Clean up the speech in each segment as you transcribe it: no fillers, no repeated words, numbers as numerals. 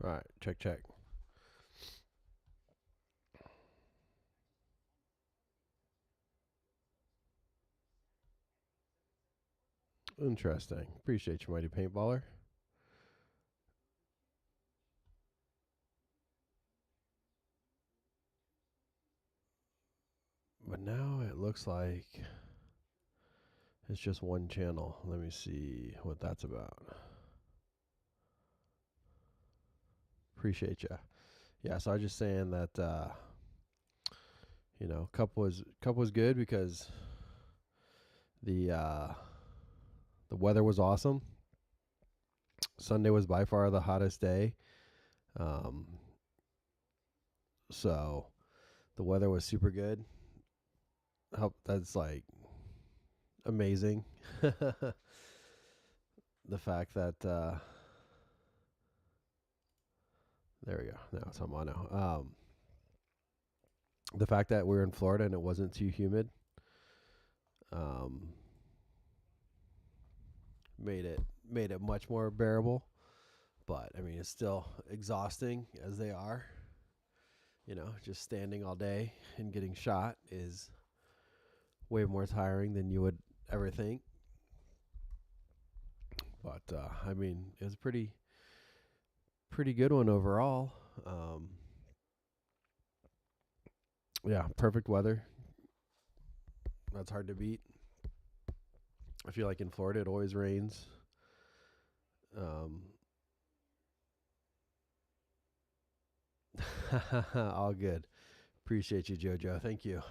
All right, check, check. Interesting. Appreciate you, mighty paintballer. But now it looks like it's just one channel. Let me see what that's about. Appreciate you. Yeah, so I was just saying that cup was good because the the weather was awesome. Sunday was by far the hottest day. Um, so the weather was super good. That's like amazing. The fact that there we go. Now it's on mono. The fact that we're in Florida and it wasn't too humid um, made it much more bearable. But I mean, it's still exhausting as they are. Just standing all day and getting shot is way more tiring than you would ever think. But I mean, it was a pretty good one overall. Um, yeah, perfect weather. That's hard to beat. I feel like in Florida it always rains. Um, all good. Appreciate you, JoJo. Thank you.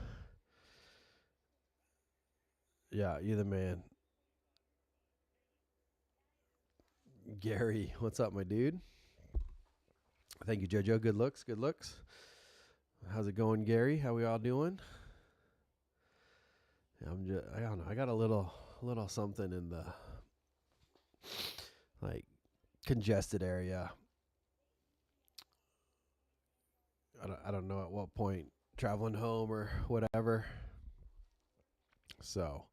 Yeah, you the man. Gary, what's up, my dude? Thank you, JoJo. Good looks, good looks. How's it going, Gary? How we all doing? I don't know. I got a little something in the like congested area. I don't know at what point traveling home or whatever. So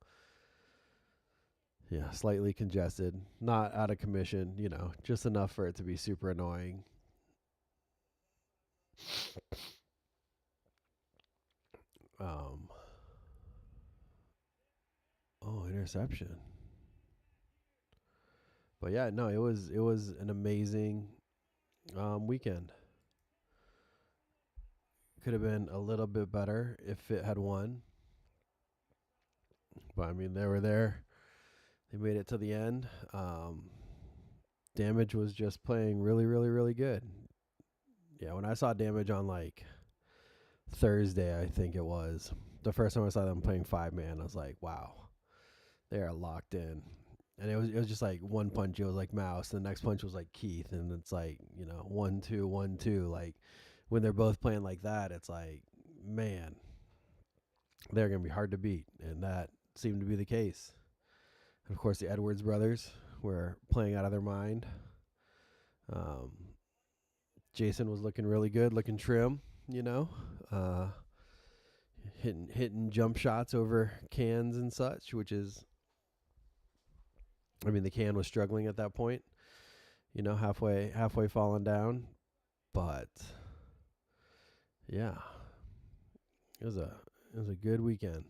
yeah, slightly congested, not out of commission. Just enough for it to be super annoying. Um. Oh, interception. But yeah, no, it was an amazing weekend. Could have been a little bit better if it had won. But I mean, they were there. They made it to the end. Damage was just playing really, really, really good. Yeah, when I saw Damage on like Thursday, I think it was the first time I saw them playing 5-man. I was like, wow, they are locked in. And it was just like one punch. It was like Mouse. And the next punch was like Keith. And it's like 1-2, 1-2. Like when they're both playing like that, it's like, man, they're gonna be hard to beat. And that seemed to be the case. And of course, the Edwards brothers were playing out of their mind. Um, Jason was looking really good, looking trim. Uh, hitting jump shots over cans and such, which is, I mean, the can was struggling at that point. Halfway falling down, but yeah, it was a good weekend.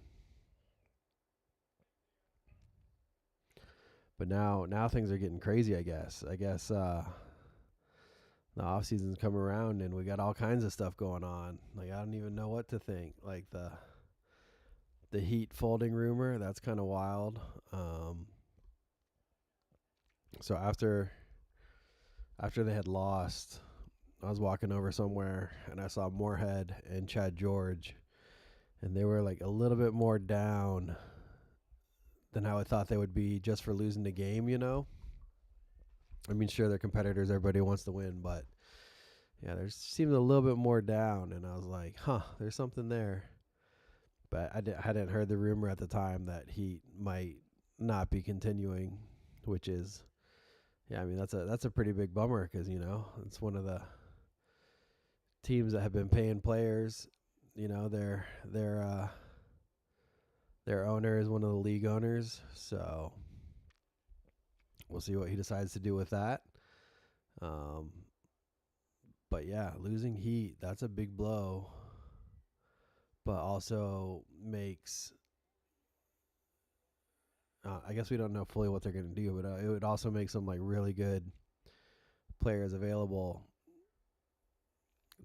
But now things are getting crazy. I guess the off season's come around and we got all kinds of stuff going on. Like I don't even know what to think. Like the Heat folding rumor, that's kind of wild. So after they had lost, I was walking over somewhere and I saw Moorhead and Chad George, and they were like a little bit more down than how I thought they would be just for losing the game. I mean, sure, they're competitors. Everybody wants to win, but yeah, they seemed a little bit more down, and I was like, huh, there's something there. But I hadn't heard the rumor at the time that Heat might not be continuing, which is, yeah, I mean, that's a pretty big bummer because, it's one of the teams that have been paying players. Their owner is one of the league owners, so we'll see what he decides to do with that. Um, But yeah, losing Heat, that's a big blow. But also makes, I guess we don't know fully what they're going to do, but it would also make some like really good players available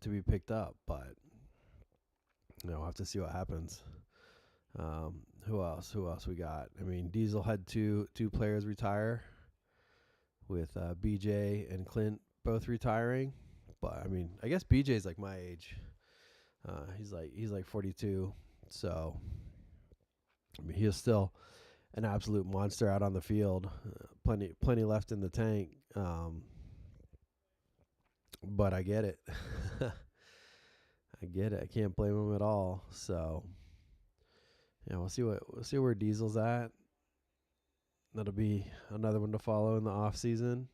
to be picked up. But we'll have to see what happens. Who else? Who else we got? I mean, Diesel had two players retire, with BJ and Clint both retiring. But I mean, I guess BJ's like my age. He's like 42, so I mean, he's still an absolute monster out on the field. Plenty left in the tank. But I get it. I get it. I can't blame him at all. So yeah, we'll see where Diesel's at. That'll be another one to follow in the off season.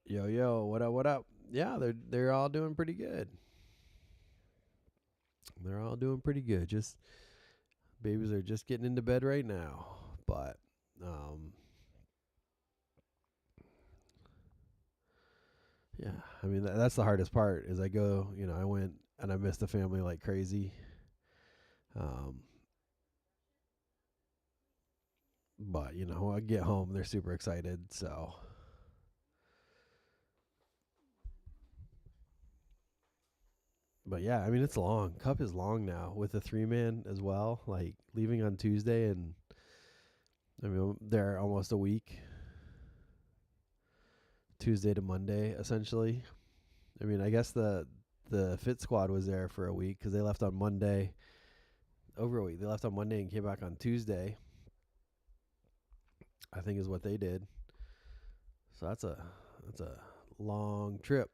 Yo, what up? What up? Yeah, they're all doing pretty good. They're all doing pretty good. Just babies are just getting into bed right now, but yeah. I mean that's the hardest part. Is I go, I went and I missed the family like crazy. Um, but I get home, they're super excited. So but yeah, I mean it's long. Cup is long now with the 3-man as well. Like leaving on Tuesday, and I mean they're almost a week. Tuesday to Monday, essentially. I mean, I guess the FIT squad was there for a week because they left on Monday. Over a week, they left on Monday and came back on Tuesday. I think is what they did. So that's a long trip.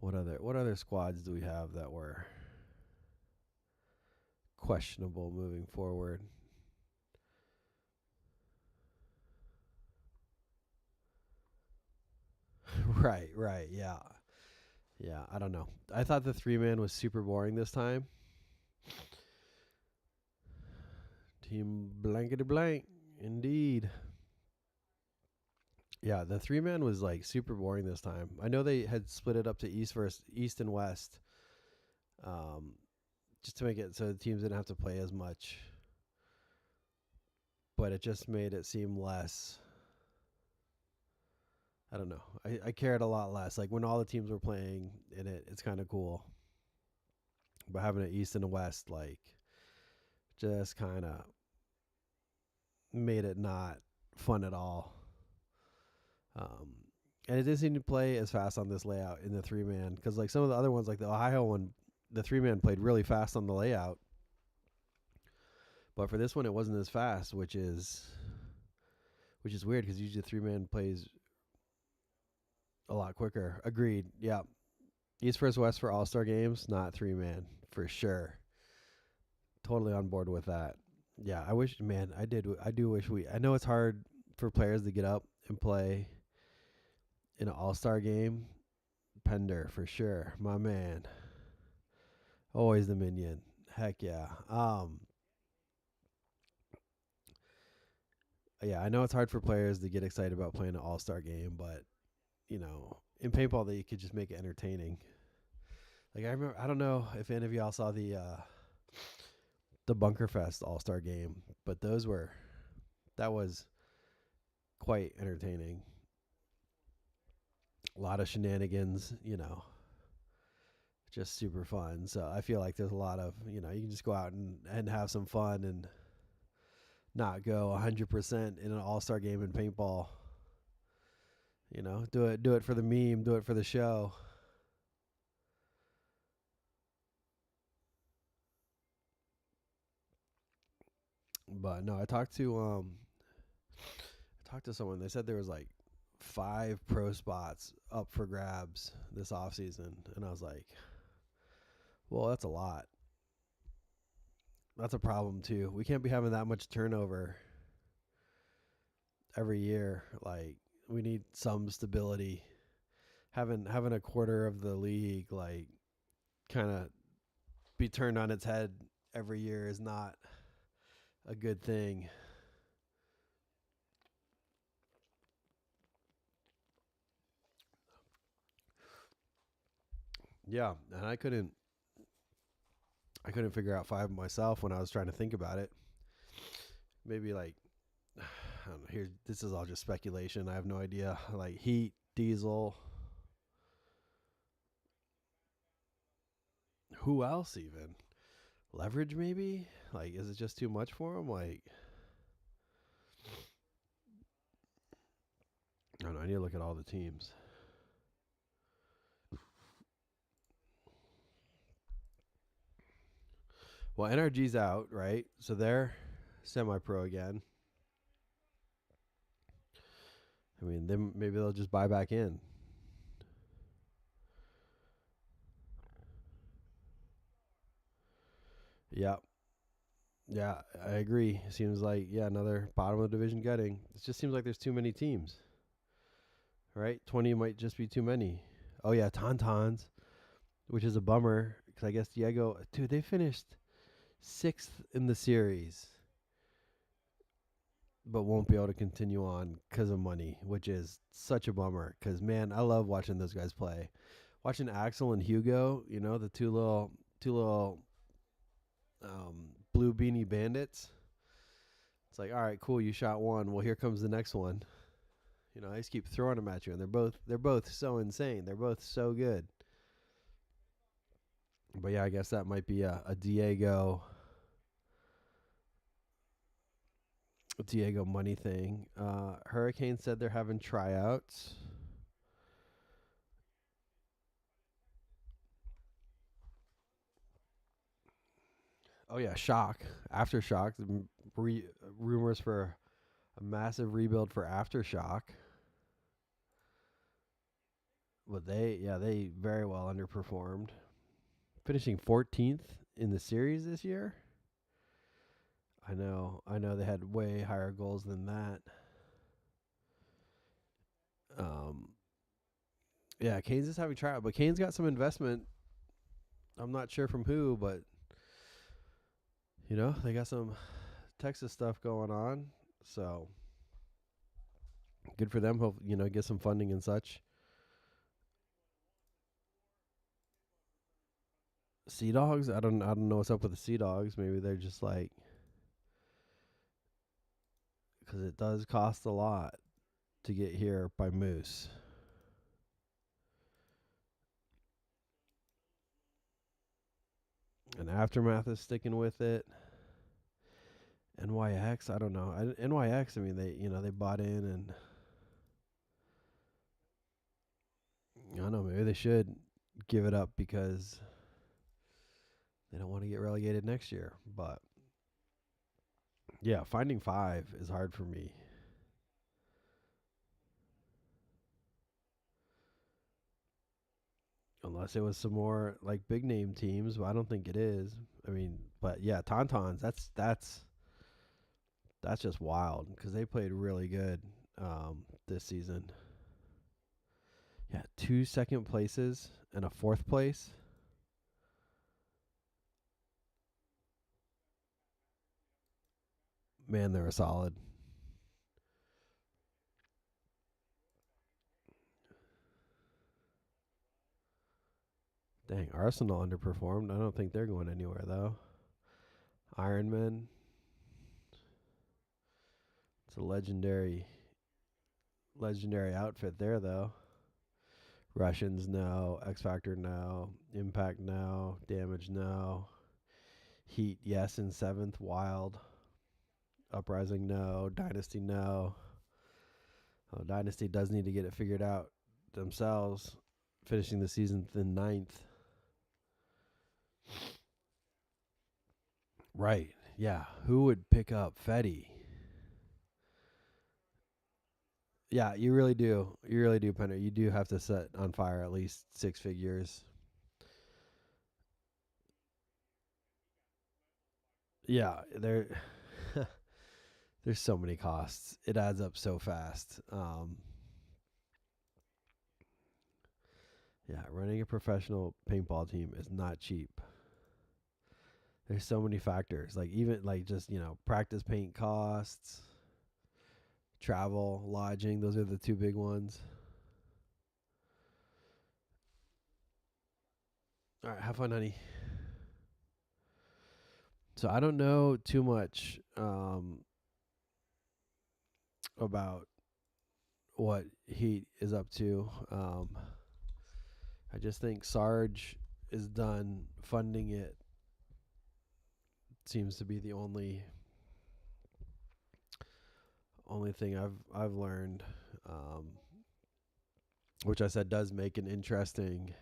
What other squads do we have that were questionable moving forward? Right, yeah. Yeah, I don't know. I thought the 3-man was super boring this time. Team blankety blank, indeed. Yeah, the 3-man was like super boring this time. I know they had split it up to East and West, um, just to make it so the teams didn't have to play as much. But it just made it seem less. I don't know. I cared a lot less. Like when all the teams were playing in it, it's kind of cool. But having an East and a West, like, just kind of made it not fun at all. And it didn't seem to play as fast on this layout in the 3-man because like some of the other ones, like the Ohio one, the 3-man played really fast on the layout. But for this one, it wasn't as fast, which is weird because usually the 3-man plays a lot quicker. Agreed. Yeah. East versus West for All-Star games, not 3-man for sure. Totally on board with that. Yeah, I wish, man, I do wish I know it's hard for players to get up and play in an All-Star game. Pender for sure. My man. Always the minion. Heck yeah. Yeah, I know it's hard for players to get excited about playing an All-Star game, but in paintball you could just make it entertaining. Like I remember, I don't know if any of y'all saw the Bunkerfest All-Star game, but that was quite entertaining. A lot of shenanigans, just super fun. So I feel like there's a lot of, you can just go out and have some fun and not go 100% in an all-star game in paintball. Do it for the meme, do it for the show. But no, I talked to someone. They said there was like 5 pro spots up for grabs this off season, and I was like, well, that's a lot. That's a problem too. We can't be having that much turnover every year. Like we need some stability. Having a quarter of the league like kind of be turned on its head every year is not a good thing. Yeah, and I couldn't figure out five myself when I was trying to think about it. Maybe like I don't know. Here, this is all just speculation. I have no idea. Like Heat, Diesel. Who else even? Leverage maybe? Like, is it just too much for him? Like, I don't know. I need to look at all the teams. Well, NRG's out, right? So they're semi-pro again. I mean, then maybe they'll just buy back in. Yeah, yeah, I agree. Seems like another bottom of the division getting. It just seems like there's too many teams, right? 20 might just be too many. Oh yeah, Tauntauns, which is a bummer because I guess Diego, dude, they finished sixth in the series, but won't be able to continue on because of money, which is such a bummer. Because man, I love watching those guys play. Watching Axel and Hugo, the two little blue beanie bandits. It's like, all right, cool, you shot one. Well, here comes the next one. I just keep throwing them at you, and they're both so insane. They're both so good. But yeah, I guess that might be a Diego money thing. Hurricane said they're having tryouts. Oh yeah, shock, aftershock. Rumors for a massive rebuild for aftershock, but they very well underperformed, finishing 14th in the series this year. I know they had way higher goals than that. Um, yeah, Kane's is having tryout, but Kane's got some investment. I'm not sure from who, but they got some Texas stuff going on. So good for them. Hope get some funding and such. Sea Dogs. I don't know what's up with the Sea Dogs. Maybe they're just like, because it does cost a lot to get here by Moose. And Aftermath is sticking with it. NYX, I don't know. NYX, I mean, they bought in, and I don't know, maybe they should give it up because they don't want to get relegated next year. But yeah, finding five is hard for me. Unless it was some more like big name teams, but I don't think it is. I mean, but yeah, Tauntauns, that's just wild because they played really good this season. Yeah, 2 second places and a fourth place. Man, they were solid. Dang, Arsenal underperformed. I don't think they're going anywhere though. Ironman, it's a legendary outfit there though. Russians no, X Factor no, Impact no, Damage no, Heat yes in seventh, Wild, Uprising no, Dynasty no. Oh, Dynasty does need to get it figured out themselves, finishing the season in ninth. Right. Yeah. Who would pick up Fetty? Yeah, you really do. You really do, Penner. You do have to set on fire at least six figures. Yeah, there's so many costs. It adds up so fast. Yeah, running a professional paintball team is not cheap. There's so many factors. Like even like just, practice paint costs, travel, lodging, those are the two big ones. All right, have fun, honey. So I don't know too much about what Heat is up to. I just think Sarge is done funding it. Seems to be the only thing I've learned, which I said does make an interesting.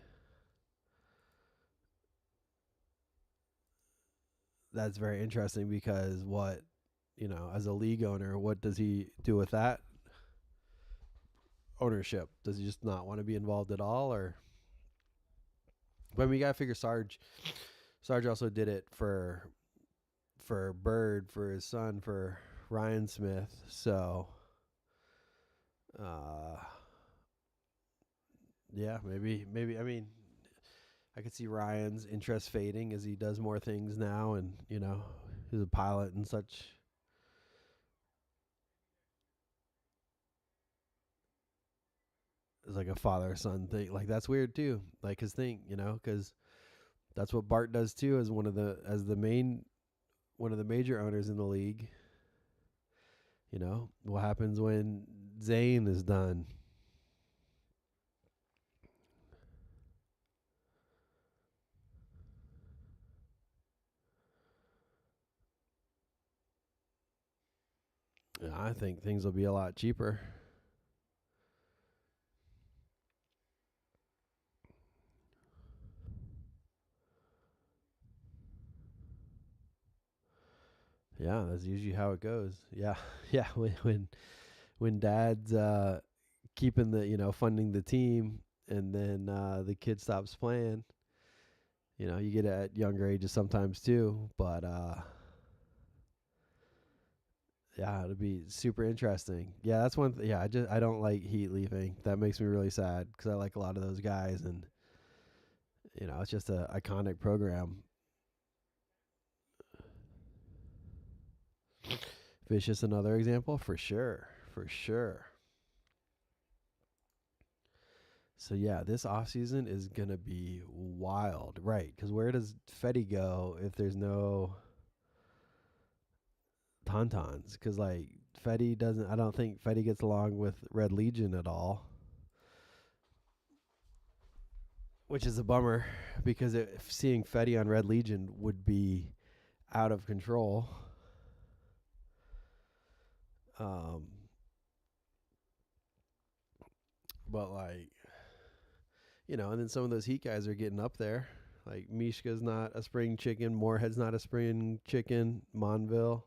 That's very interesting because what, as a league owner, what does he do with that ownership? Does he just not want to be involved at all, or? But I mean, you gotta figure Sarge also did it for Bird, for his son, for Ryan Smith. So, yeah, maybe. I mean, I could see Ryan's interest fading as he does more things now, and he's a pilot and such. It's like a father-son thing. Like, that's weird too. Like his thing, because that's what Bart does too, as one of the major owners in the league. What happens when Zane is done? Yeah, I think things will be a lot cheaper. Yeah, that's usually how it goes. Yeah, yeah. When dad's keeping the funding the team, and then the kid stops playing. You get it at younger ages sometimes too, but yeah, it'll be super interesting. Yeah, that's one. Yeah, I don't like Heat leaving. That makes me really sad because I like a lot of those guys, and it's just a iconic program. Vicious, another example for sure, for sure. So yeah, this off season is gonna be wild, right? Because where does Fetty go if there's no Tauntauns? Because like Fetty doesn't. I don't think Fetty gets along with Red Legion at all, which is a bummer because seeing Fetty on Red Legion would be out of control. Um, but like, and then some of those Heat guys are getting up there. Like Mishka's not a spring chicken, Moorhead's not a spring chicken, Monville.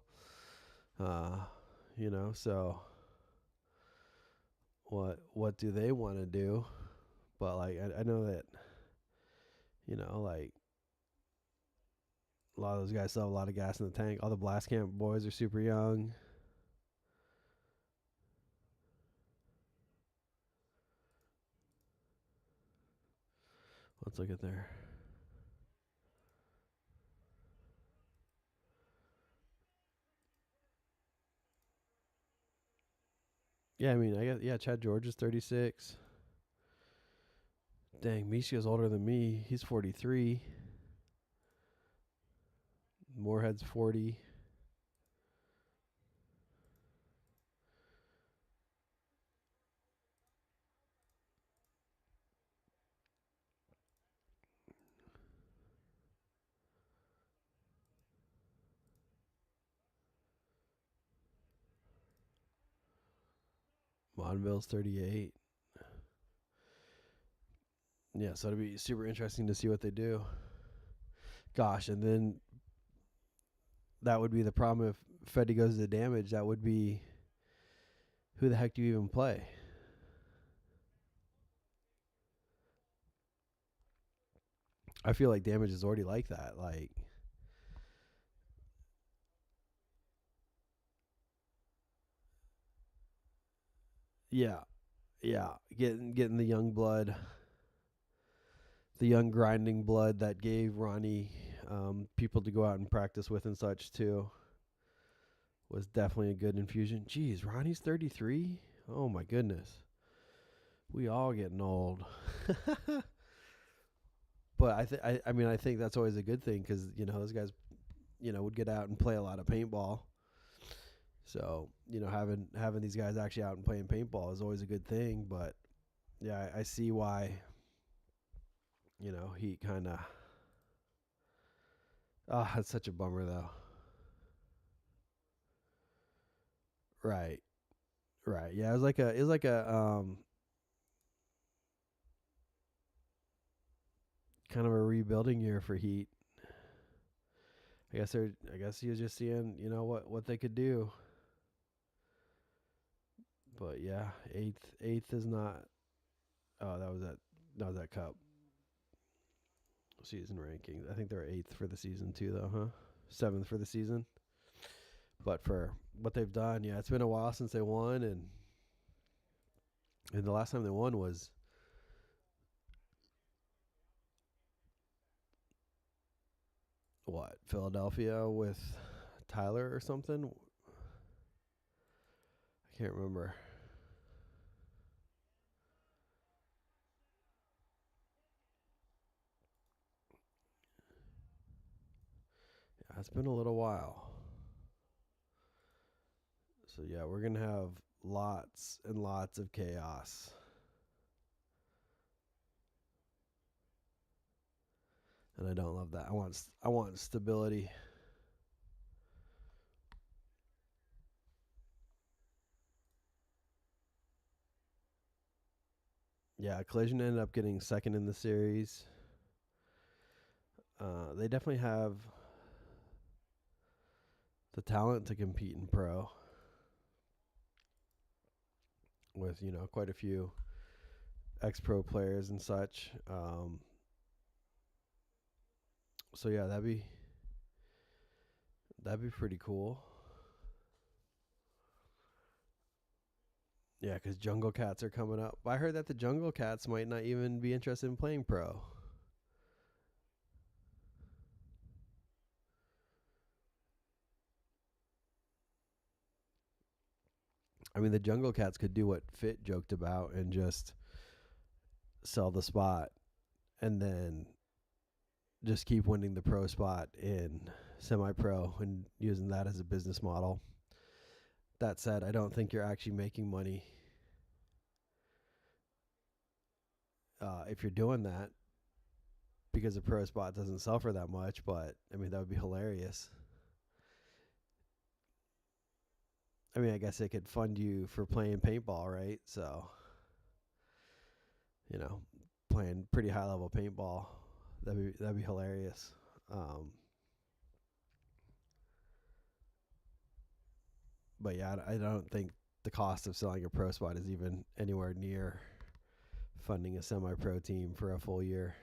So what do they want to do? But like I know that like a lot of those guys still have a lot of gas in the tank. All the Blast Camp boys are super young. Let's look at there. Yeah, I mean, I guess, Chad George is 36. Dang, Mishka's older than me. He's 43. Moorhead's 40. Monville's 38. Yeah, so it'll be super interesting to see what they do. Gosh, and then that would be the problem if Fetty goes to damage. That would be, who the heck do you even play? I feel like damage is already like that. Like, yeah, getting the young blood, the young grinding blood that gave Ronnie people to go out and practice with and such too, was definitely a good infusion. Jeez, Ronnie's 33. Oh my goodness, we all getting old. But I mean, I think that's always a good thing because those guys, would get out and play a lot of paintball. So having these guys actually out and playing paintball is always a good thing. But yeah, I see why. He kind of. Ah, that's such a bummer though. Right, right. Yeah, it was like a kind of a rebuilding year for Heat. I guess he was just seeing what they could do. But yeah, eighth is not. Oh, that was that cup season rankings. I think they're eighth for the season too, though, huh? Seventh for the season. But for what they've done, yeah, it's been a while since they won, and the last time they won was what, Philadelphia with Tyler or something. I can't remember. Yeah, it's been a little while. So yeah, we're gonna have lots and lots of chaos, and I don't love that. I want stability. Yeah, Collision ended up getting second in the series. They definitely have the talent to compete in pro with quite a few ex-pro players and such. So yeah, that'd be pretty cool. Yeah, because Jungle Cats are coming up. I heard that the Jungle Cats might not even be interested in playing pro. I mean, the Jungle Cats could do what Fit joked about and just sell the spot and then just keep winning the pro spot in semi-pro and using that as a business model. That said, I don't think you're actually making money if you're doing that because a pro spot doesn't sell for that much. But I mean, that would be hilarious. I mean, I guess they could fund you for playing paintball, right? So, you know, playing pretty high level paintball, that'd be hilarious. Um, but yeah, I don't think the cost of selling a pro spot is even anywhere near funding a semi-pro team for a full year.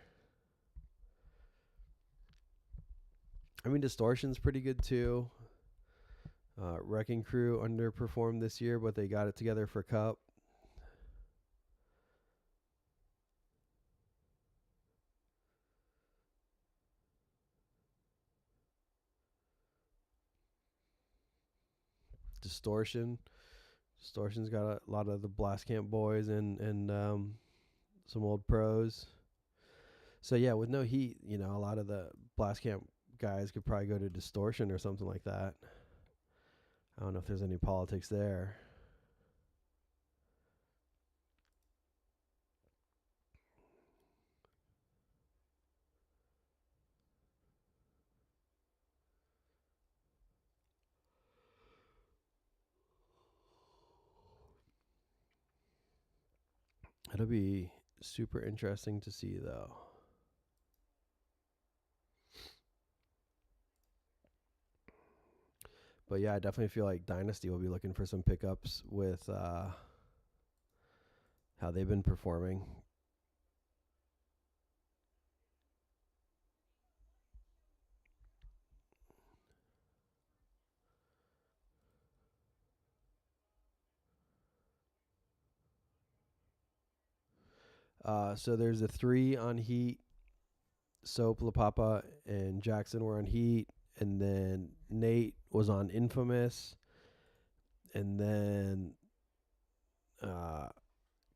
I mean, Distortion's pretty good too. Wrecking Crew underperformed this year, but they got it together for Cup. Distortion, Distortion's got a lot of the Blast Camp boys and some old pros. So yeah, with no Heat, a lot of the Blast Camp guys could probably go to Distortion or something like that. I don't know if there's any politics there. It'll be super interesting to see though. But yeah, I definitely feel like Dynasty will be looking for some pickups with how they've been performing. So there's a three on Heat. Soap, LaPapa, and Jackson were on Heat. And then Nate was on Infamous. And then uh,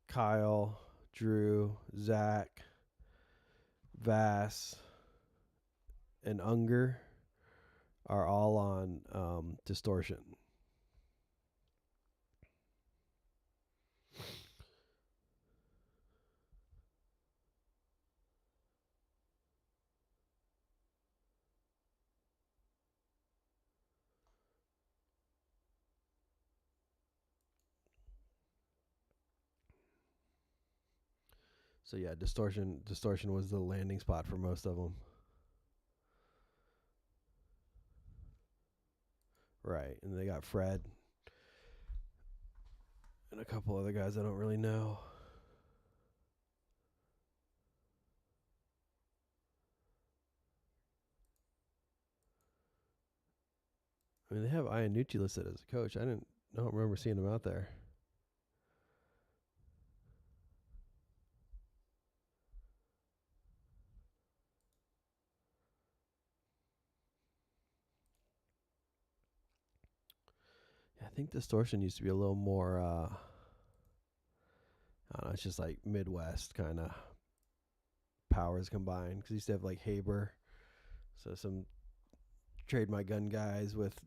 Kyle, Drew, Zach, Vass, and Unger are all on distortion. So yeah, distortion was the landing spot for most of them. Right, and they got Fred and a couple other guys I don't really know. I mean, they have Iannucci listed as a coach. I don't remember seeing him out there. Yeah, I think distortion used to be a little more. I don't know. It's just like Midwest kind of powers combined. Because used to have like Haber, so some trade my gun guys with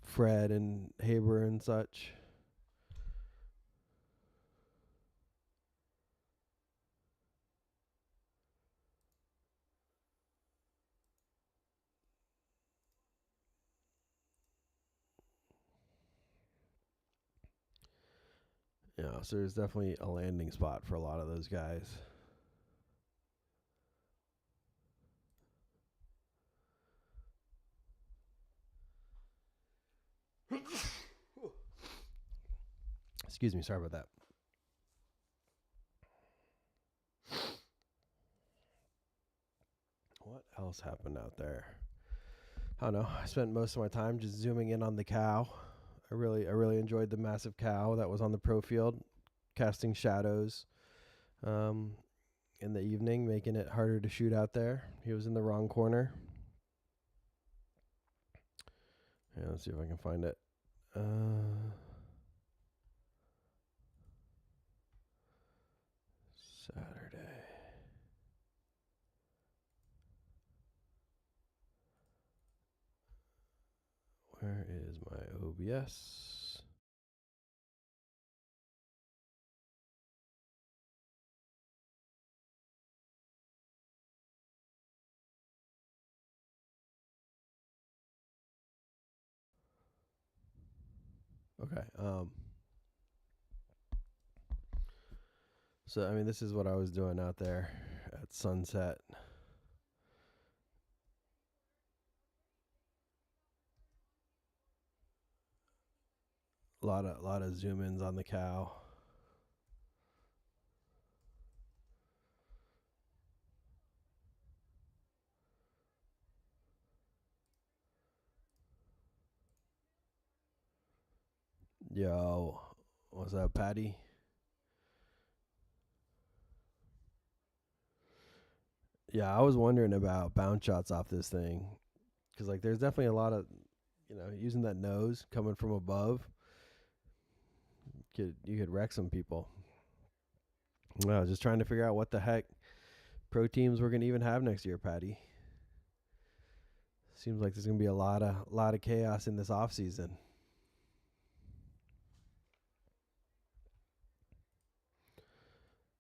Fred and Haber and such. Yeah, so there's definitely a landing spot for a lot of those guys. Excuse me, sorry about that. What else happened out there? I don't know. I spent most of my time just zooming in on the cow. I really enjoyed the massive cow that was on the pro field, casting shadows in the evening, making it harder to shoot out there. He was in the wrong corner. Yeah, let's see if I can find it. Saturday. Where is my OBS? Okay. So I mean, this is what I was doing out there at sunset. A lot of zoom ins on the cow. Yo, what's up, Patty? Yeah, I was wondering about bounce shots off this thing, because like there's definitely a lot of, using that nose coming from above. You could wreck some people. I was just trying to figure out what the heck pro teams we're gonna even have next year, Patty. Seems like there's gonna be a lot of chaos in this off season.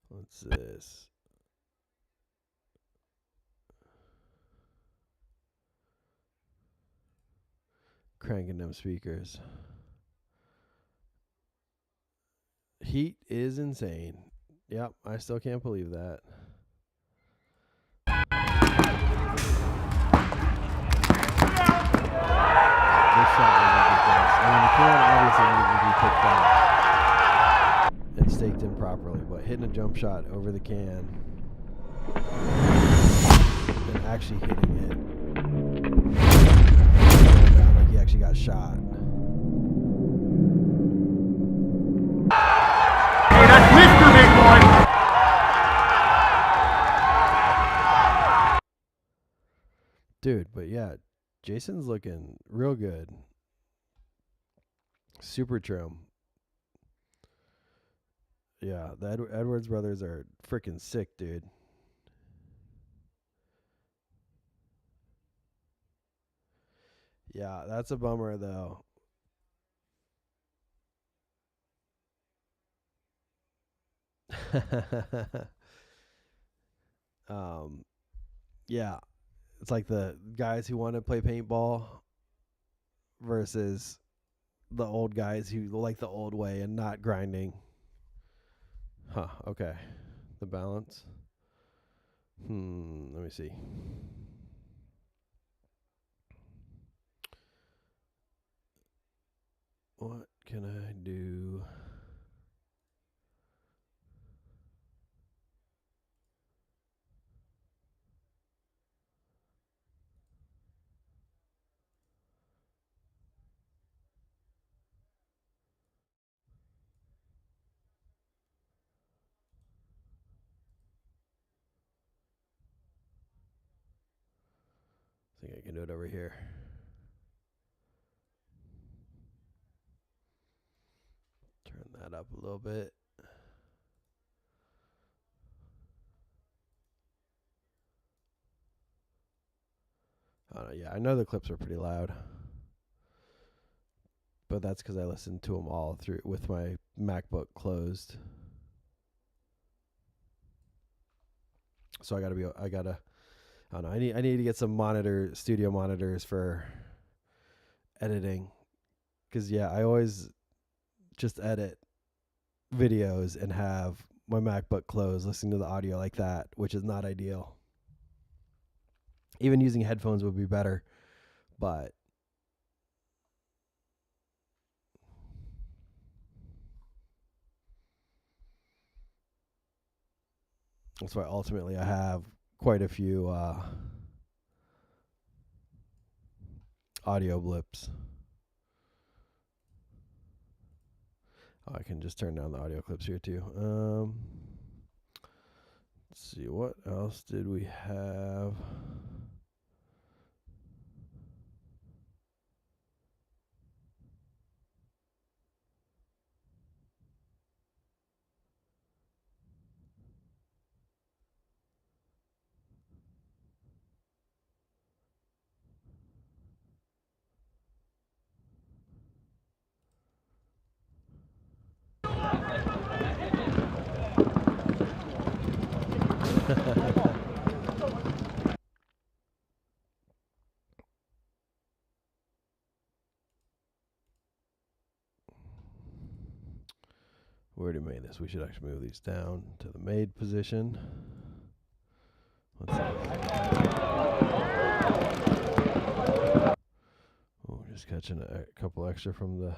What's this? Cranking them speakers. Heat is insane. Yep, I still can't believe that. This shot was ridiculous. I mean, the can obviously needed to be picked up and staked in properly, but hitting a jump shot over the can and actually hitting it, like he actually got shot. Hey, that's Mr. Big Boy. Dude, but yeah, Jason's looking real good. Super trim. Yeah, the Edwards brothers are freaking sick, dude. Yeah, that's a bummer though. um, yeah, it's like the guys who want to play paintball versus the old guys who like the old way and not grinding. Huh, okay. The balance. Let me see. What can I do? I think I can do it over here. Turn that up a little bit. Oh, yeah, I know the clips are pretty loud, but that's because I listened to them all through with my MacBook closed. So I don't know. I need to get some studio monitors for editing, because yeah, I always just edit videos and have my MacBook closed, listening to the audio like that, which is not ideal. Even using headphones would be better, but that's why ultimately I have quite a few audio blips. Oh, I can just turn down the audio clips here too. Let's see, what else did we have? We already made this. We should actually move these down to the made position. Let's see. Oh, just catching a couple extra from the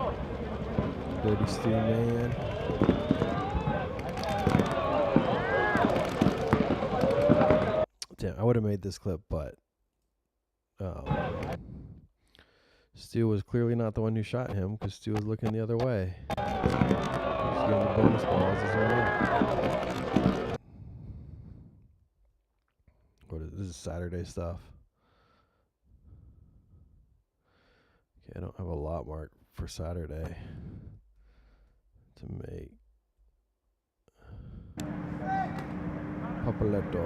Dirty Stew Man. Damn, I would have made this clip, but Stu was clearly not the one who shot him, because Stu was looking the other way. He's getting the bonus balls as well. This is Saturday stuff. Okay, I don't have a lot marked for Saturday to make. Papaletto.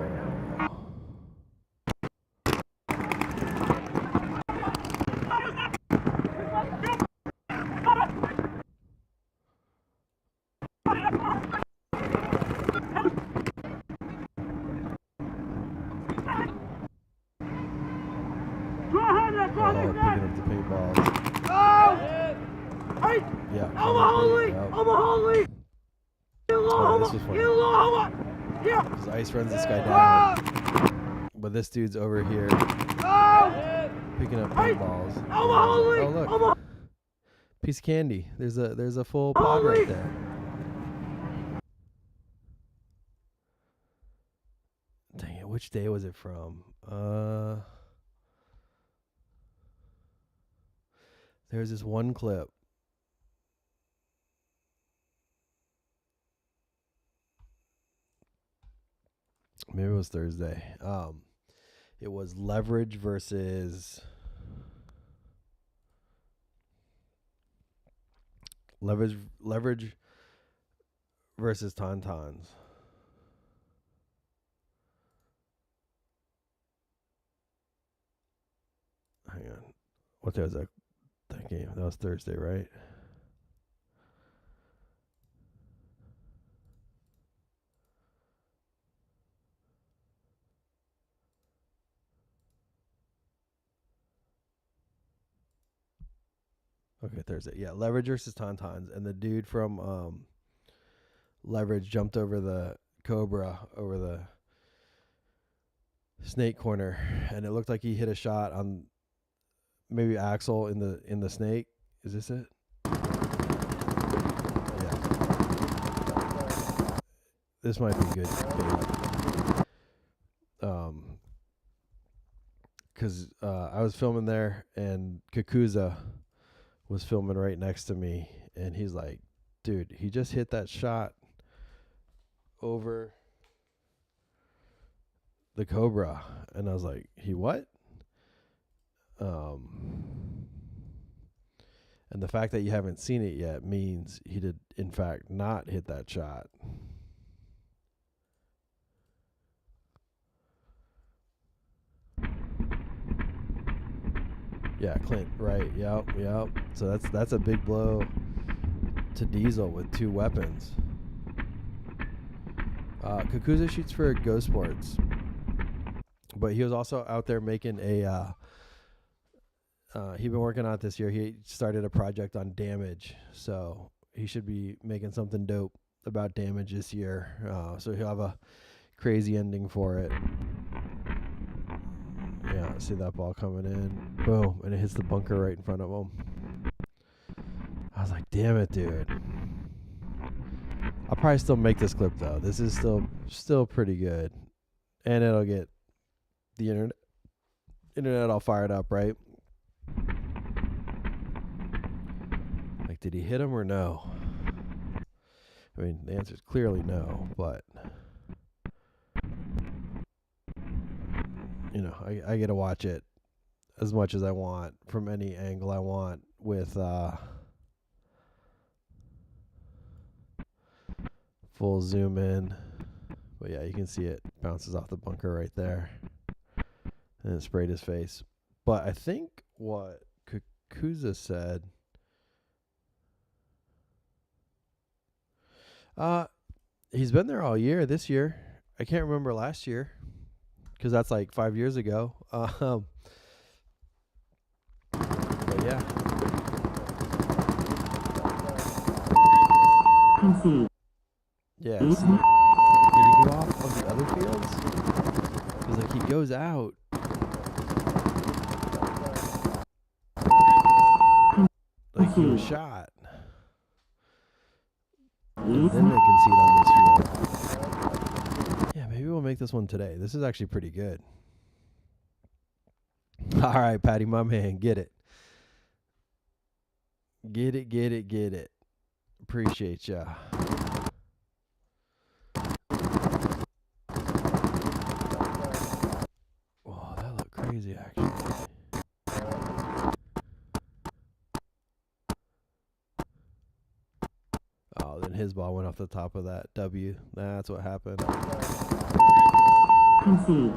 Picking up the paintballs. Oh! Hey! Yeah. Holy! Oh, this was fun. Yeah! Because Ice runs this guy down. But this dude's over here picking up paintballs. Oh, look. Piece of candy. There's a full pod right there. Dang it, which day was it from? There's this one clip. Maybe it was Thursday. It was leverage versus versus tauntauns. Hang on. What day was that game? That was Thursday, right? Okay, Thursday. Yeah, Leverage versus Tauntauns, and the dude from Leverage jumped over the Cobra over the snake corner, and it looked like he hit a shot on maybe Axel in the snake. Is this it? Yeah. This might be good bait. Because I was filming there, and Kakuza was filming right next to me, and he's like, dude, he just hit that shot over the Cobra. And I was like, he what? And the fact that you haven't seen it yet means he did, in fact, not hit that shot. Yeah, Clint, right. Yep. So that's a big blow to Diesel with 2 weapons. Kakuza shoots for Go Sports, but he was also out there making a he'd been working on it this year. He started a project on damage, so he should be making something dope about damage this year. So he'll have a crazy ending for it. Yeah, see that ball coming in. Boom, and it hits the bunker right in front of him. I was like, damn it, dude. I'll probably still make this clip, though. This is still pretty good. And it'll get the internet all fired up, right? Like, did he hit him or no? I mean, the answer is clearly no, but you know, I get to watch it as much as I want from any angle I want with full zoom in. But yeah, you can see it bounces off the bunker right there, and it sprayed his face. But I think what Kakuza said, he's been there all year. This year, I can't remember last year, because that's like 5 years ago. But yeah. Yeah, see, did he go off on the other fields? Because like he goes out. Like he was shot. And then they can see it on this field. Yeah, maybe we'll make this one today. This is actually pretty good. All right, Patty, my man, get it. Get it. Appreciate ya. Oh, that looked crazy, actually. Oh, then his ball went off the top of that W. That's what happened. Concede.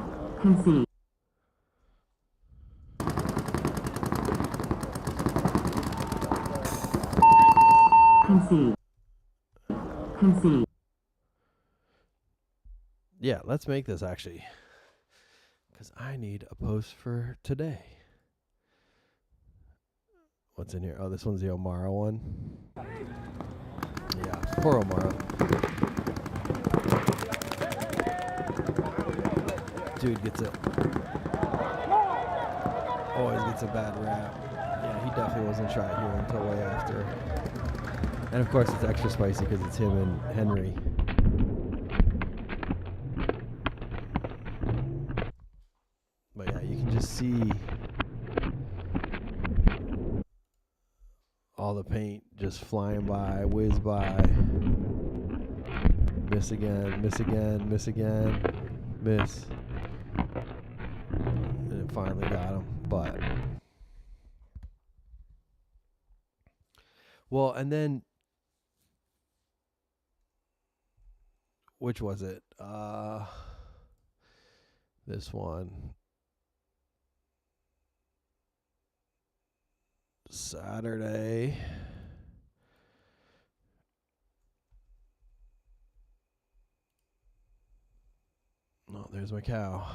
Yeah, let's make this actually, because I need a post for today. What's in here? Oh, this one's the Omara one. Yeah, poor Omara. Dude always gets a bad rap. Yeah, he definitely wasn't shot here until way after. And of course it's extra spicy because it's him and Henry. But yeah, you can just see all the paint just flying by, whiz by. Miss again. Miss. And it finally got him. But well, and then which was it? This one. Saturday. Oh, there's my cow.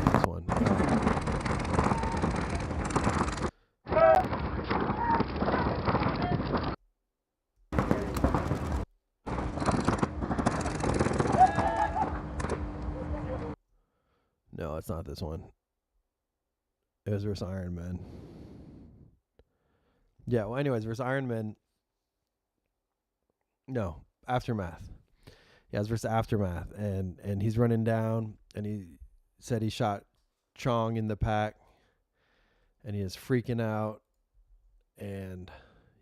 This one. No, it's not this one. It was versus Iron Man. Yeah, well, anyways, versus Iron Man. No, Aftermath. Yeah, it's versus Aftermath. And he's running down, and he said he shot Chong in the pack, and he is freaking out. And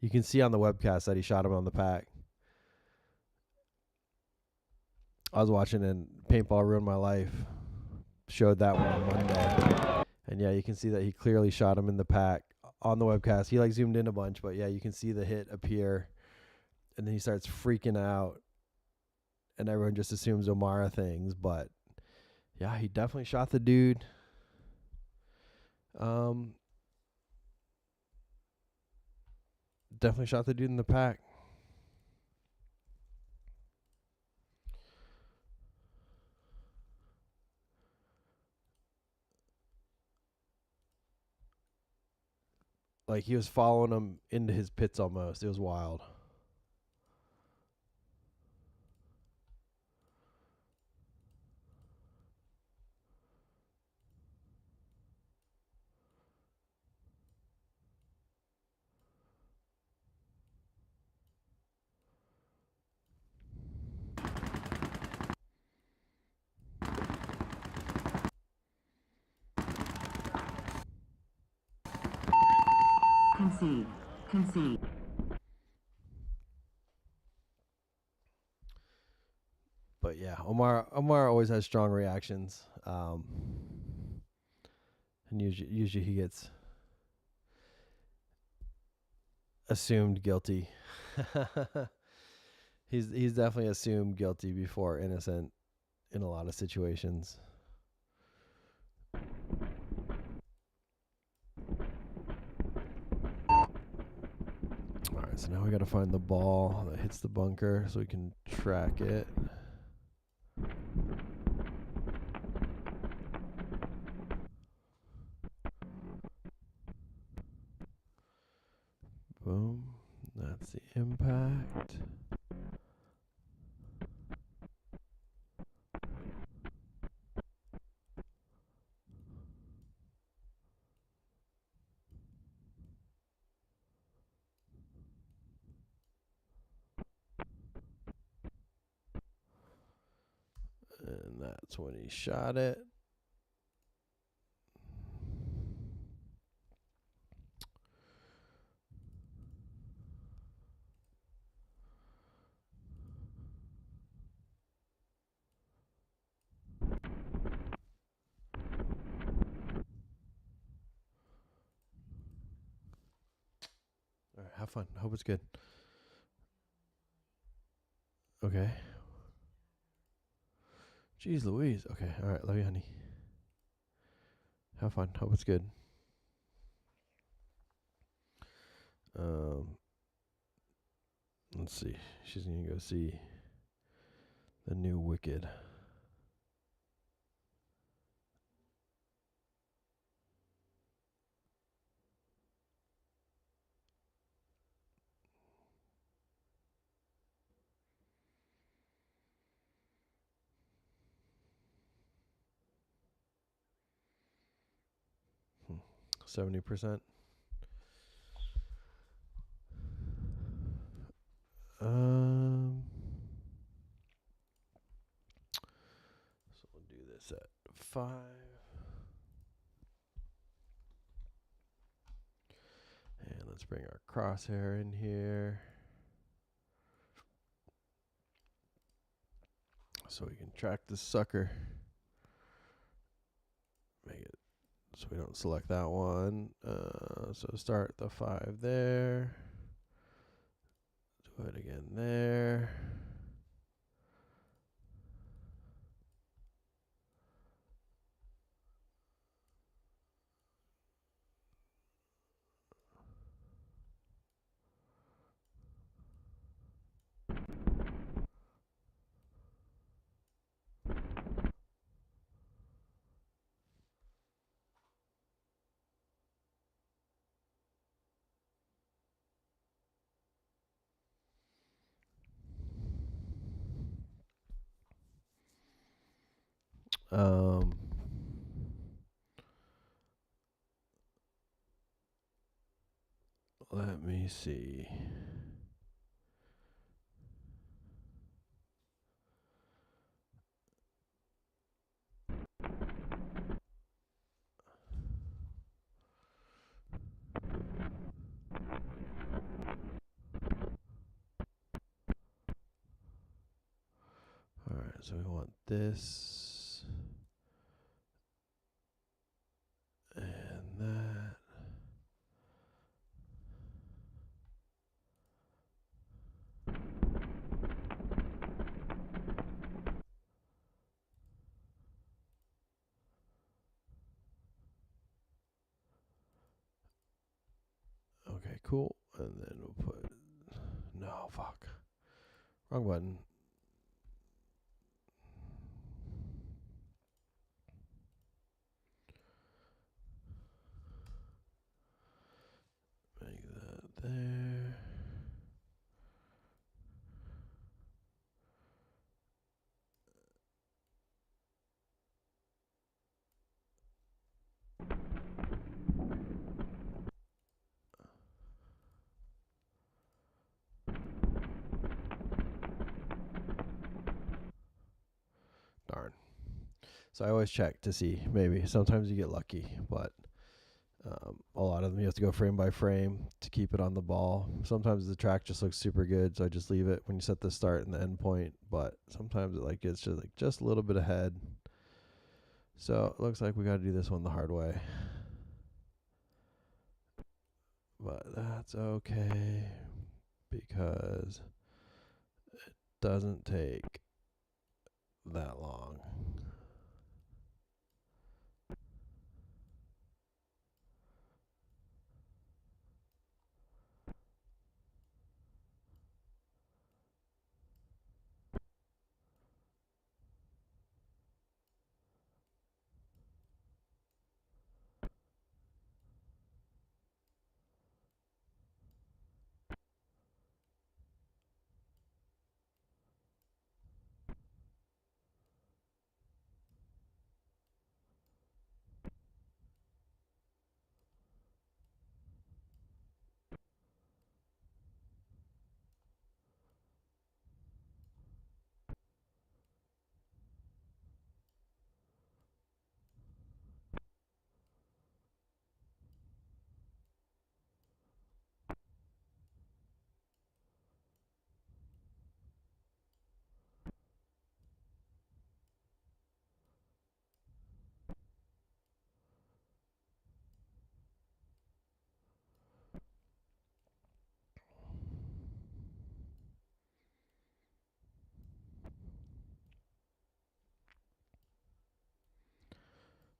you can see on the webcast that he shot him on the pack. I was watching, and Paintball Ruined My Life showed that one on Monday. And yeah, you can see that he clearly shot him in the pack on the webcast. He like zoomed in a bunch, but yeah, you can see the hit appear. And then he starts freaking out. And everyone just assumes O'Mara things. But yeah, he definitely shot the dude. Definitely shot the dude in the pack. Like he was following him into his pits almost. It was wild. Concede. But yeah, Omar always has strong reactions. And usually he gets assumed guilty. He's definitely assumed guilty before innocent in a lot of situations. Alright, so now we gotta find the ball that hits the bunker so we can track it. Boom. That's the impact. And that's when he shot it. All right, have fun. Hope it's good. Okay. Jeez Louise. Okay, all right. Love you, honey. Have fun. Hope it's good. Let's see. She's gonna go see the new Wicked. Hmm. 70%. So we'll do this at 5. And let's bring our crosshair in here. So we can track this sucker. Make it so we don't select that one. So start the 5 there. Put again there. Let me see. All right, so we want this and that. Okay, cool. And then we'll put, no, fuck. Wrong button. Make that there. Darn. So I always check to see. Maybe sometimes you get lucky, but a lot of them you have to go frame by frame to keep it on the ball. Sometimes the track just looks super good, so I just leave it when you set the start and the end point. But sometimes it like it's just a little bit ahead. So it looks like we got to do this one the hard way. But that's okay because it doesn't take that long.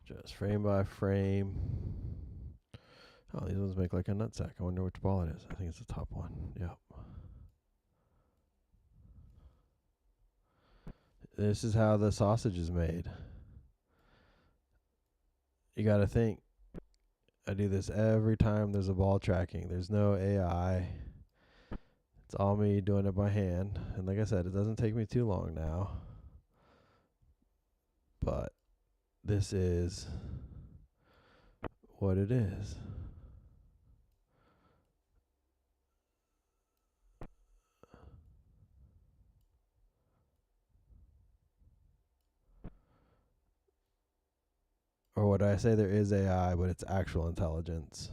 Just frame by frame. Oh, these ones make like a nutsack. I wonder which ball it is. I think it's the top one. Yep. This is how the sausage is made. You got to think. I do this every time there's a ball tracking. There's no AI. It's all me doing it by hand. And like I said, it doesn't take me too long now. But this is what it is. Or what I say, there is AI, but it's actual intelligence.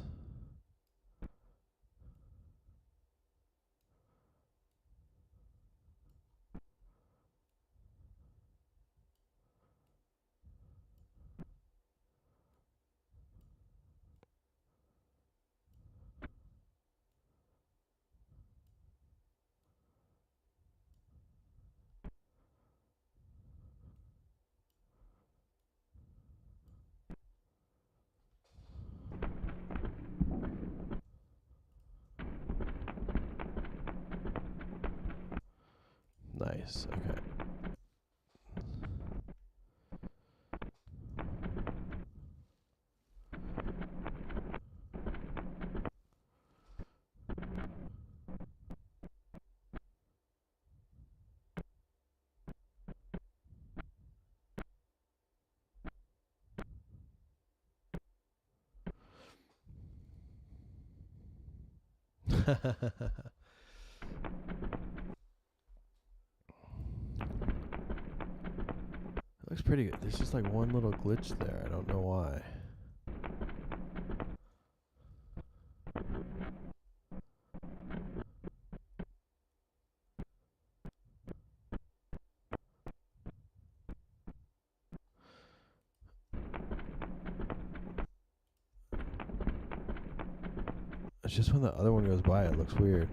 Nice. Okay. Looks pretty good. There's just like one little glitch there. I don't know why. It's just when the other one goes by, it looks weird.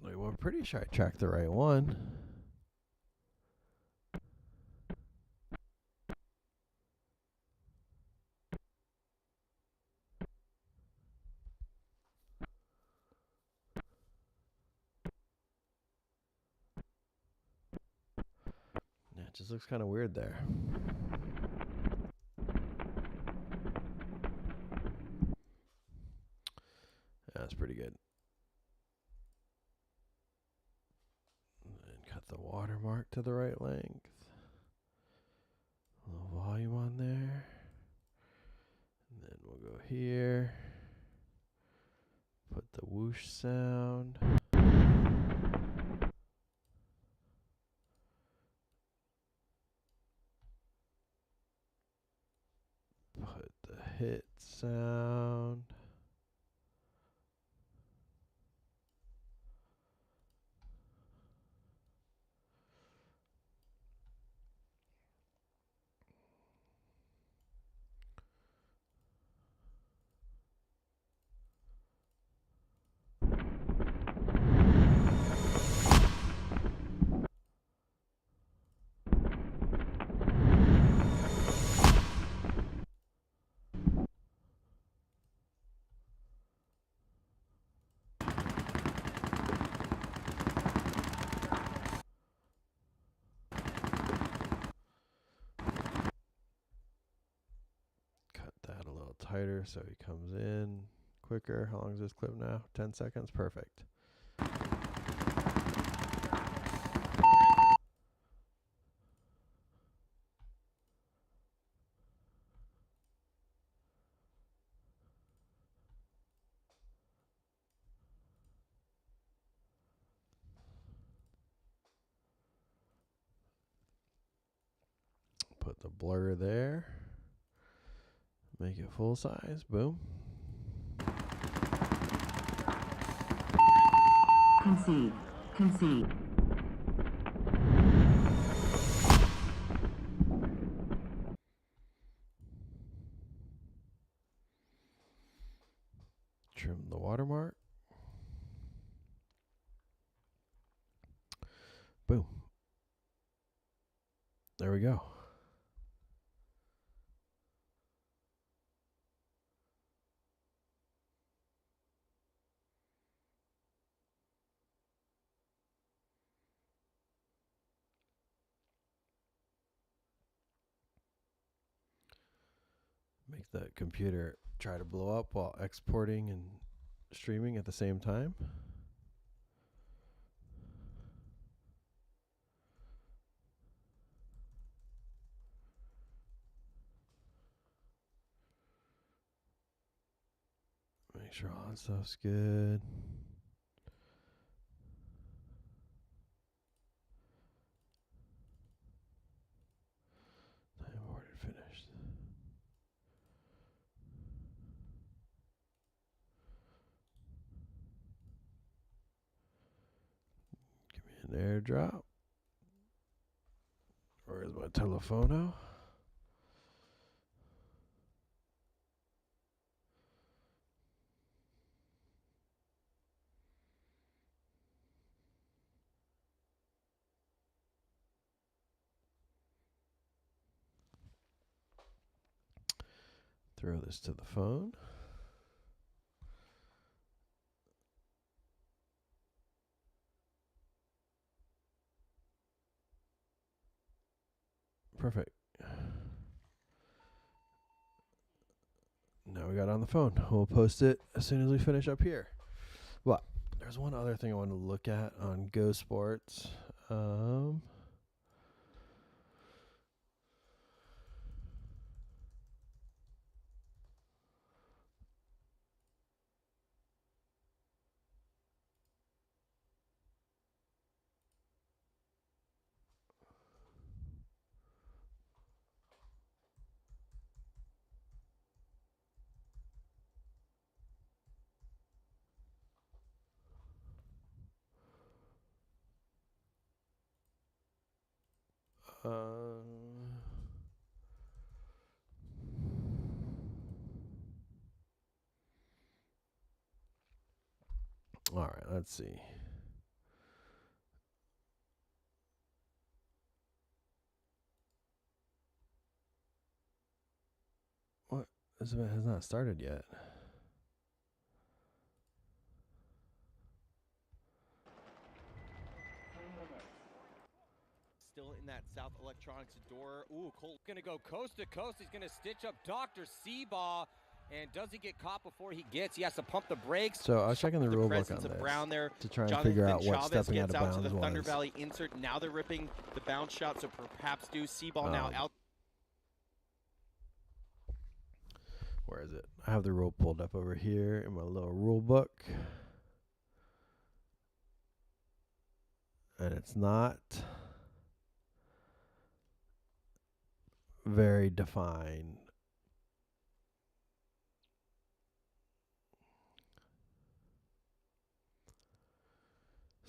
Like, well, I'm pretty sure I tracked the right one. Yeah, it just looks kind of weird there. Yeah, that's pretty good. And cut the watermark to the right length. A little volume on there. And then we'll go here. Put the whoosh sound. Put the hit sound. Cut that a little tighter so he comes in quicker. How long is this clip now? 10 seconds? Perfect. Put the blur there. Make it full size. Boom. Concede. Concede. Trim the watermark. Boom. There we go. Make the computer try to blow up while exporting and streaming at the same time. Make sure all that stuff's good. Time ordered finished. Give me an airdrop. Where's my telephono? Throw this to the phone. perfect. Now we got it on the phone. We'll post it as soon as we finish up here. Well, there's one other thing I want to look at on Go Sports. All right, let's see. What? This event has not started yet. Still in that South Electronics door. Ooh, Colt gonna go coast to coast. He's gonna stitch up Dr. Seabaugh. And does he get caught before he gets? He has to pump the brakes. So I was checking the rule book on presence of this Brown there. to try and Jonathan figure out what Chavez stepping out gets of out to bounds the Thunder was. Valley insert. Now they're ripping the bounce shot, so perhaps do Seabaugh now out. Where is it? I have the rule pulled up over here in my little rule book. And it's not very defined.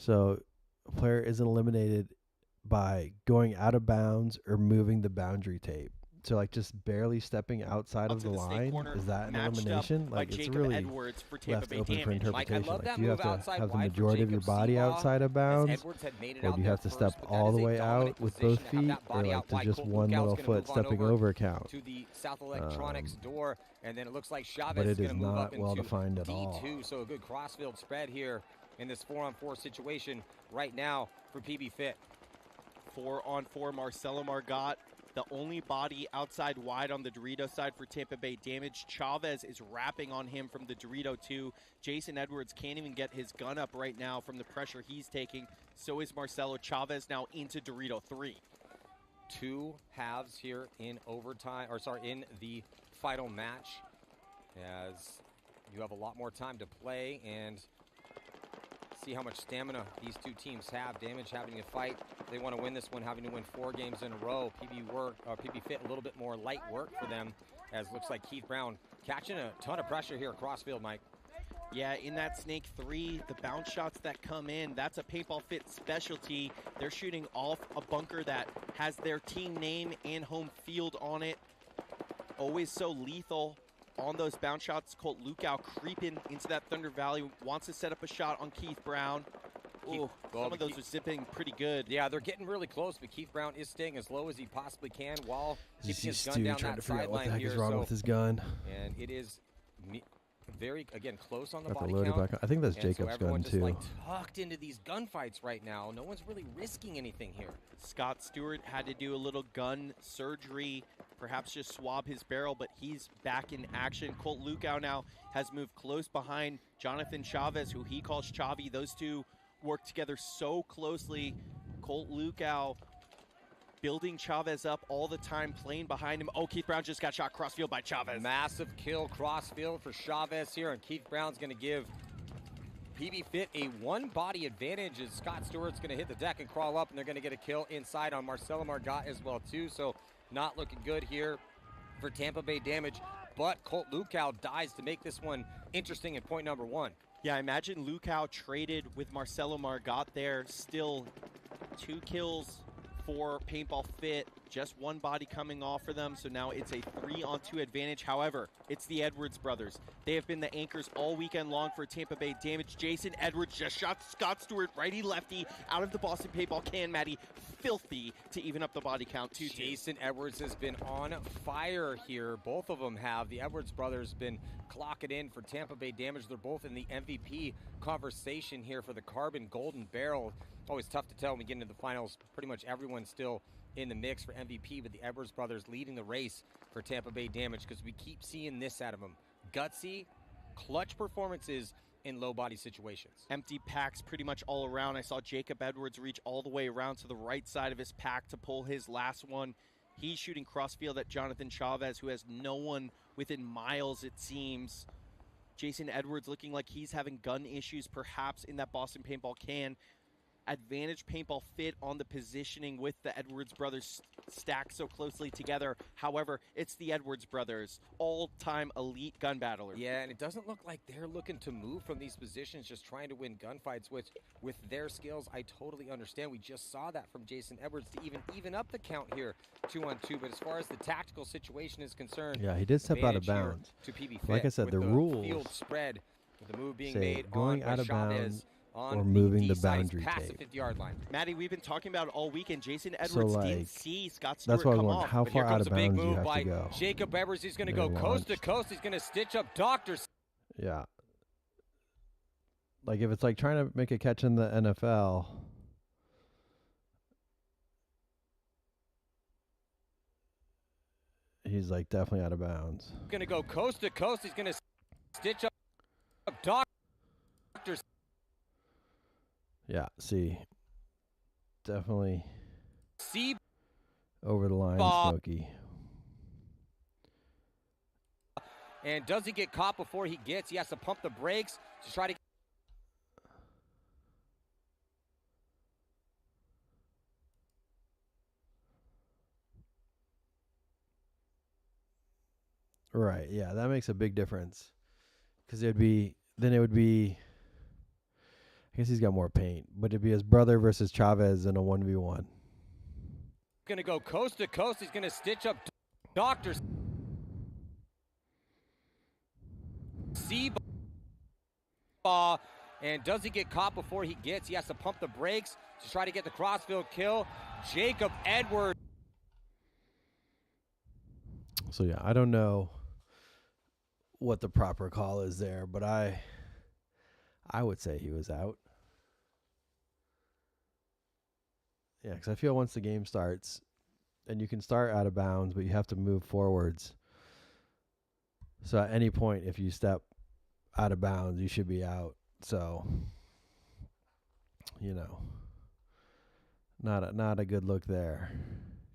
So a player isn't eliminated by going out of bounds or moving the boundary tape. So like just barely stepping outside of the line, is that an elimination? Like it's really left open for interpretation. Like do you have to have the majority of your body outside of bounds, or do you have to step all the way out with both feet, or like to just one little foot stepping over count? To the South Electronics door, and then it looks like Chavez but it is is going to move up not well into defined at D2, all. so a good crossfield spread here in this 4-on-4 situation right now for PB Fit. 4-on-4, Marcelo Margot, the only body outside wide on the Dorito side for Tampa Bay Damage. Chavez is wrapping on him from the Dorito 2. Jason Edwards can't even get his gun up right now from the pressure he's taking. So is Marcelo. Chavez now into Dorito 3. Two halves here in overtime, or sorry, in the final match, as you have a lot more time to play and see how much stamina these two teams have. Damage having to fight. They want to win this one, having to win 4 games in a row. PB Fit a little bit more light work for them, as looks like Keith Brown catching a ton of pressure here across field, Mike. Yeah, in that Snake 3, the bounce shots that come in, that's a Paintball Fit specialty. They're shooting off a bunker that has their team name and home field on it. Always so lethal on those bounce shots. Colt Lukow creeping into that Thunder Valley, wants to set up a shot on Keith Brown. Ooh, some of those are zipping pretty good. Yeah, they're getting really close, but Keith Brown is staying as low as he possibly can while keeping his gun down that sideline here. What's wrong with his gun? And it is very, again, close on the Got body the loaded count. back on. I think that's And Jacob's so everyone gun just too. like tucked into these gunfights right now. No one's really risking anything here. Scott Stewart had to do a little gun surgery, perhaps just swab his barrel, but he's back in action. Colt Lukow now has moved close behind Jonathan Chavez, who he calls Chavi. Those two work together so closely. Colt Lukow building Chavez up all the time, playing behind him. Oh, Keith Brown just got shot crossfield by Chavez. Massive kill crossfield for Chavez here, and Keith Brown's going to give PB Fit a one-body advantage as Scott Stewart's going to hit the deck and crawl up, and they're going to get a kill inside on Marcelo Margot as well, too. So not looking good here for Tampa Bay Damage, but Colt Lukow dies to make this one interesting in point number 1. Yeah, I imagine Lukow traded with Marcelo Margot there. Still 2 kills for Paintball Fit, just one body coming off for them, so now it's a 3-on-2 advantage. However, it's the Edwards brothers. They have been the anchors all weekend long for Tampa Bay Damage. Jason Edwards just shot Scott Stewart righty-lefty out of the Boston Paintball can, Maddie. Filthy to even up the body count, 2-2. Jason Edwards has been on fire here. Both of them have. The Edwards brothers been clocking in for Tampa Bay Damage. They're both in the MVP conversation here for the Carbon Golden Barrel. Always tough to tell when we get into the finals. Pretty much everyone's still in the mix for MVP, with the Edwards brothers leading the race for Tampa Bay damage, because we keep seeing this out of them. Gutsy, clutch performances in low body situations. Empty packs pretty much all around. I saw Jacob Edwards reach all the way around to the right side of his pack to pull his last one. He's shooting crossfield at Jonathan Chavez, who has no one within miles, it seems. Jason Edwards looking like he's having gun issues perhaps in that Boston Paintball can. Advantage Paintball FIT on the positioning with the Edwards brothers stacked so closely together. However, it's the Edwards brothers, all-time elite gun battler. Yeah, and it doesn't look like they're looking to move from these positions, just trying to win gunfights, which with their skills, I totally understand. We just saw that from Jason Edwards to even up the count here, 2-on-2. But as far as the tactical situation is concerned, Yeah, he did step out of advantage bounds. to PB Like I Fit, said, with the rules field spread, with the move being say made going on out of Chavez bounds on or moving the D sides boundary past the tape. 50-yard line. Maddie, we've been talking about it all weekend. Jason Edwards like, didn't see Scott Stewart That's why I was come wondering off. how But here far out comes of a big bounds you move have by to go. Jacob Evers. He's going to They go coast to launched. coast. He's going to stitch up Doctors. Yeah. Like if it's like trying to make a catch in the NFL, he's like definitely out of bounds. Going to go coast to coast. He's going to stitch up Doctors. Yeah, see. Definitely See, over the line, Bob. Smokey. And does he get caught before he gets? He has to pump the brakes to try to. Right, yeah, that makes a big difference. Because it would be, I guess he's got more paint, but it'd be his brother versus Chavez in a 1v1. Going to go coast to coast. He's going to stitch up Doctors. See, and does he get caught before he gets? He has to pump the brakes to try to get the crossfield kill. Jacob Edwards. So yeah, I don't know what the proper call is there, but I would say he was out. Yeah, because I feel once the game starts, and you can start out of bounds, but you have to move forwards. So at any point, if you step out of bounds, you should be out. So, not a good look there.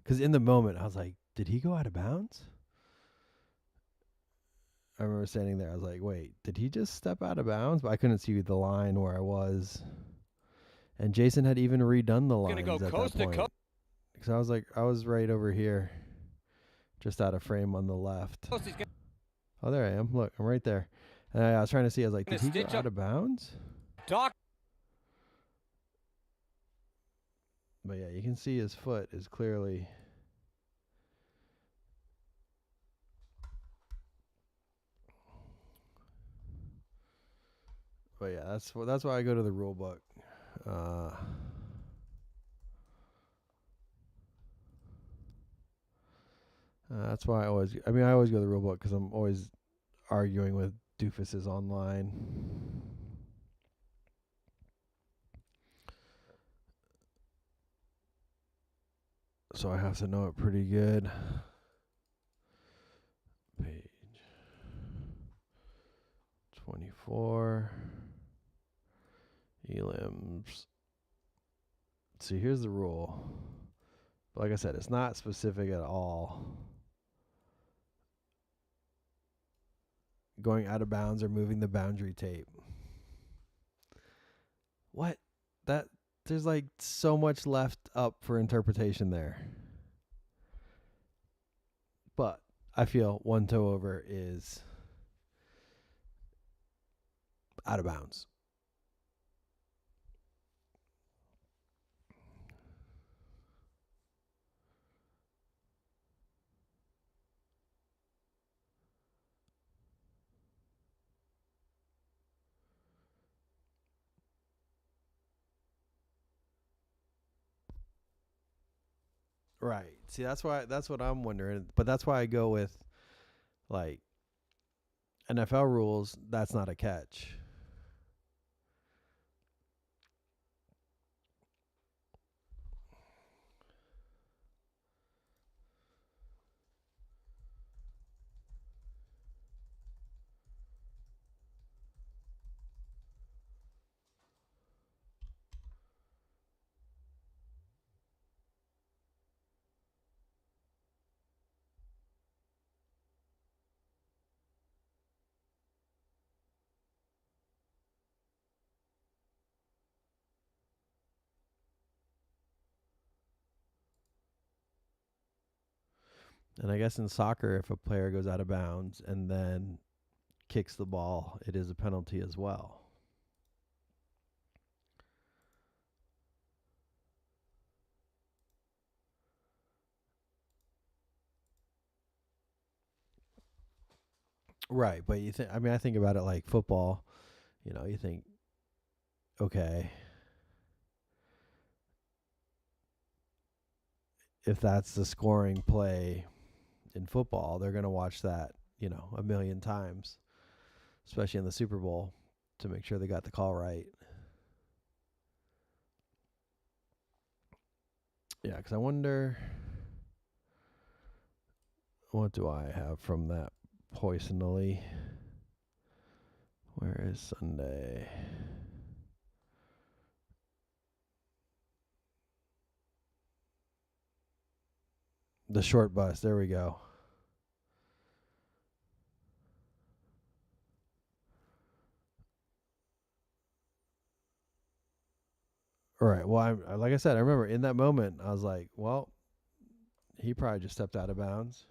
Because in the moment, I was like, did he go out of bounds? I remember standing there. I was like, wait, did he just step out of bounds? But I couldn't see the line where I was. And Jason had even redone the lines Go at coast that to point. coast. Because I was like, I was right over here, just out of frame on the left. Oh, there I am. Look, I'm right there. And I was trying to see. I was like, did he go out of bounds? Doc. But yeah, you can see his foot is clearly. But yeah, that's why I go to the rule book. That's why I always go to the rule book because I'm always arguing with doofuses online. So I have to know it pretty good. Page 24. Elims. See, here's the rule. But like I said, it's not specific at all. Going out of bounds or moving the boundary tape. What? There's like so much left up for interpretation there. But I feel one toe over is out of bounds. Right. See, that's what I'm wondering. But that's why I go with like NFL rules, that's not a catch. And I guess in soccer, if a player goes out of bounds and then kicks the ball, it is a penalty as well. Right, but you think, I mean, I think about it like football, you know, you think, okay, if that's the scoring play in football, they're going to watch that, you know, a million times, especially in the Super Bowl, to make sure they got the call right. Yeah, because I wonder, what do I have from that poisonally? Where is Sunday? The short bus. There we go. All right. Well, like I said, I remember in that moment, I was like, well, he probably just stepped out of bounds.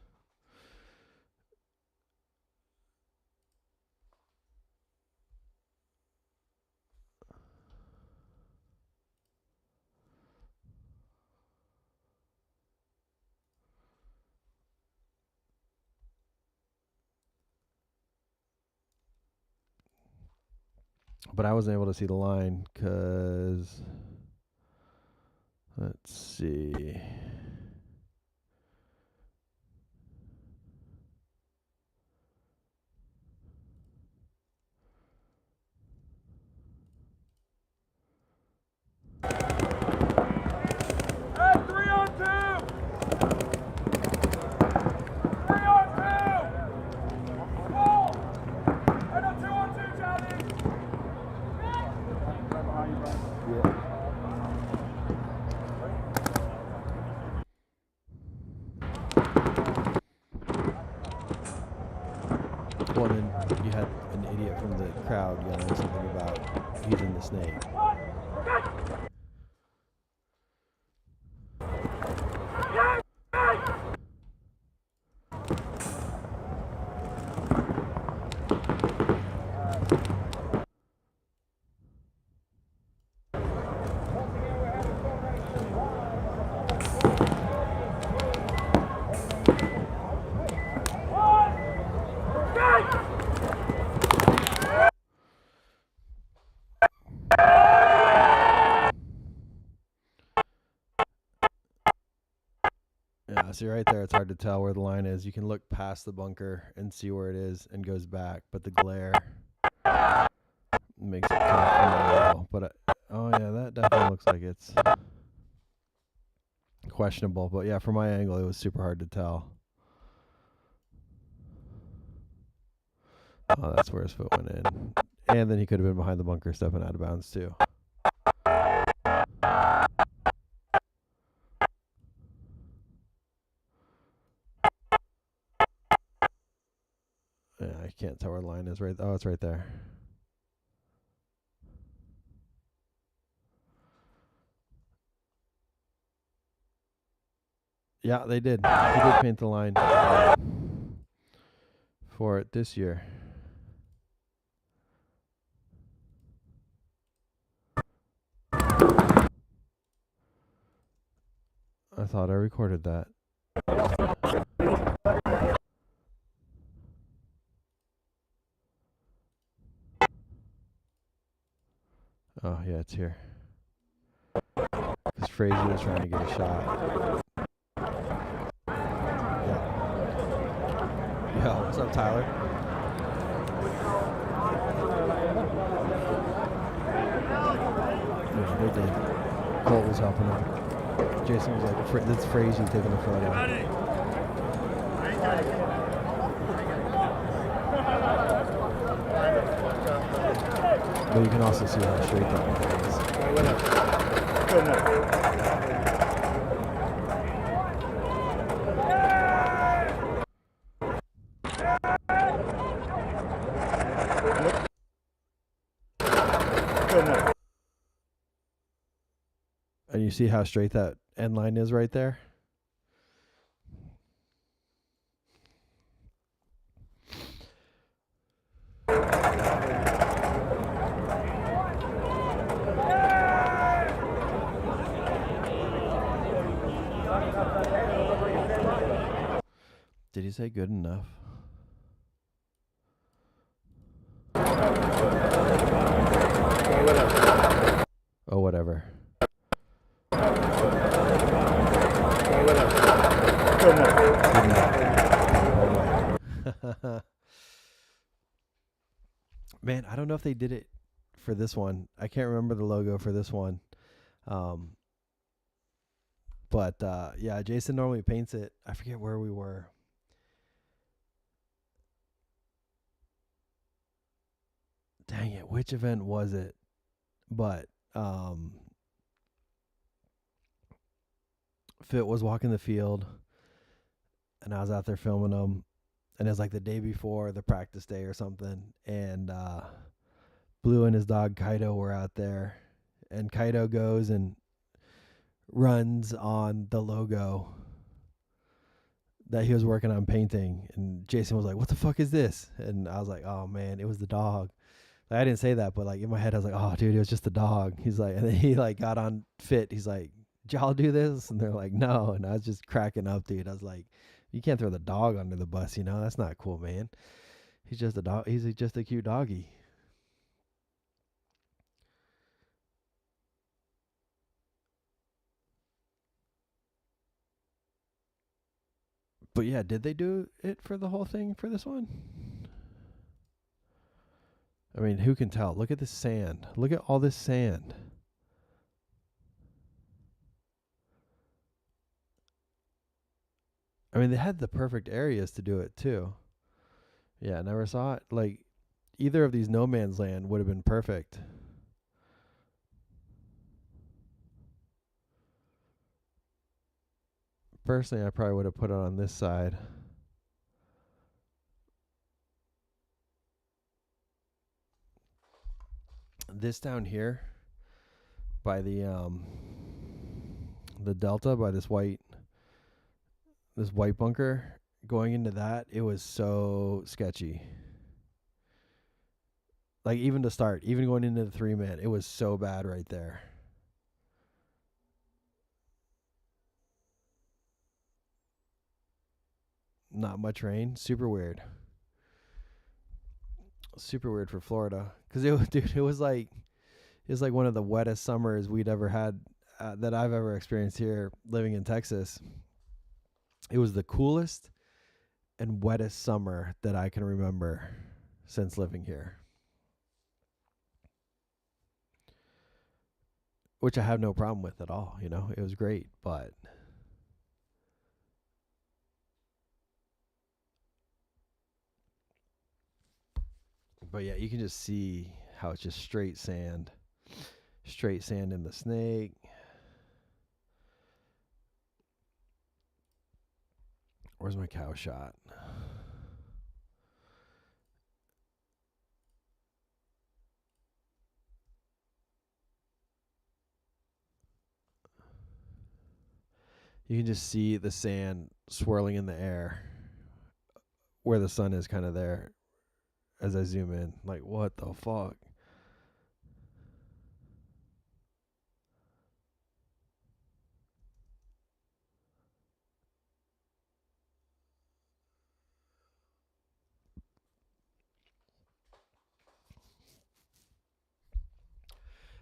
But I wasn't able to see the line because, let's see. Hey, 3-on-2! 3-on-2! Ball! And a 2-on-2, Johnny! Well, then you had an idiot from the crowd yelling something about he's in the snake. Yeah, see right there, it's hard to tell where the line is. You can look past the bunker and see where it is and goes back, but the glare makes it tough from the angle. But oh yeah, that definitely looks like it's questionable. But yeah, from my angle, it was super hard to tell. Oh, that's where his foot went in, and then he could have been behind the bunker, stepping out of bounds too. Yeah, I can't tell where the line is. Right? Oh, it's right there. Yeah, they did. He did paint the line for it this year. I thought I recorded that. Oh, yeah, it's here. Because Frazee was trying to get a shot. Yeah. Yo, what's up, Tyler? Yeah, they did. Colt was helping him. Jason was like, that's Frazee taking a photo. But you can also see how straight that one is. And you see how straight that end line is right there? Did he say good enough? Oh, whatever. Man, I don't know if they did it for this one. I can't remember the logo for this one. But yeah, Jason normally paints it. I forget where we were. Dang it, which event was it? But Fit was walking the field, and I was out there filming them. And it was like the day before the practice day or something. And Blue and his dog Kaido were out there. And Kaido goes and runs on the logo that he was working on painting. And Jason was like, "What the fuck is this?" And I was like, "Oh, man, it was the dog." Like, I didn't say that, but like in my head, I was like, "Oh, dude, it was just the dog." He's like, and then he like got on Fit. He's like, "Did y'all do this?" And they're like, "No." And I was just cracking up, dude. I was like, you can't throw the dog under the bus, you know? That's not cool, man. He's just a dog. He's just a cute doggy. But yeah, did they do it for the whole thing for this one? I mean, who can tell? Look at this sand. Look at all this sand. I mean, they had the perfect areas to do it too. Yeah, I never saw it. Like, either of these no man's land would have been perfect. Personally, I probably would have put it on this side. This down here by the delta, by this white bunker, going into that, it was so sketchy. Like, even to start, even going into the 3-man, it was so bad right there. Not much rain. Super weird. Super weird for Florida. Because it was like one of the wettest summers we'd ever had, that I've ever experienced here living in Texas. It was the coolest and wettest summer that I can remember since living here. Which I have no problem with at all, you know. It was great, but yeah, you can just see how it's just straight sand in the snake. Where's my cow shot? You can just see the sand swirling in the air where the sun is kind of there as I zoom in. Like, what the fuck?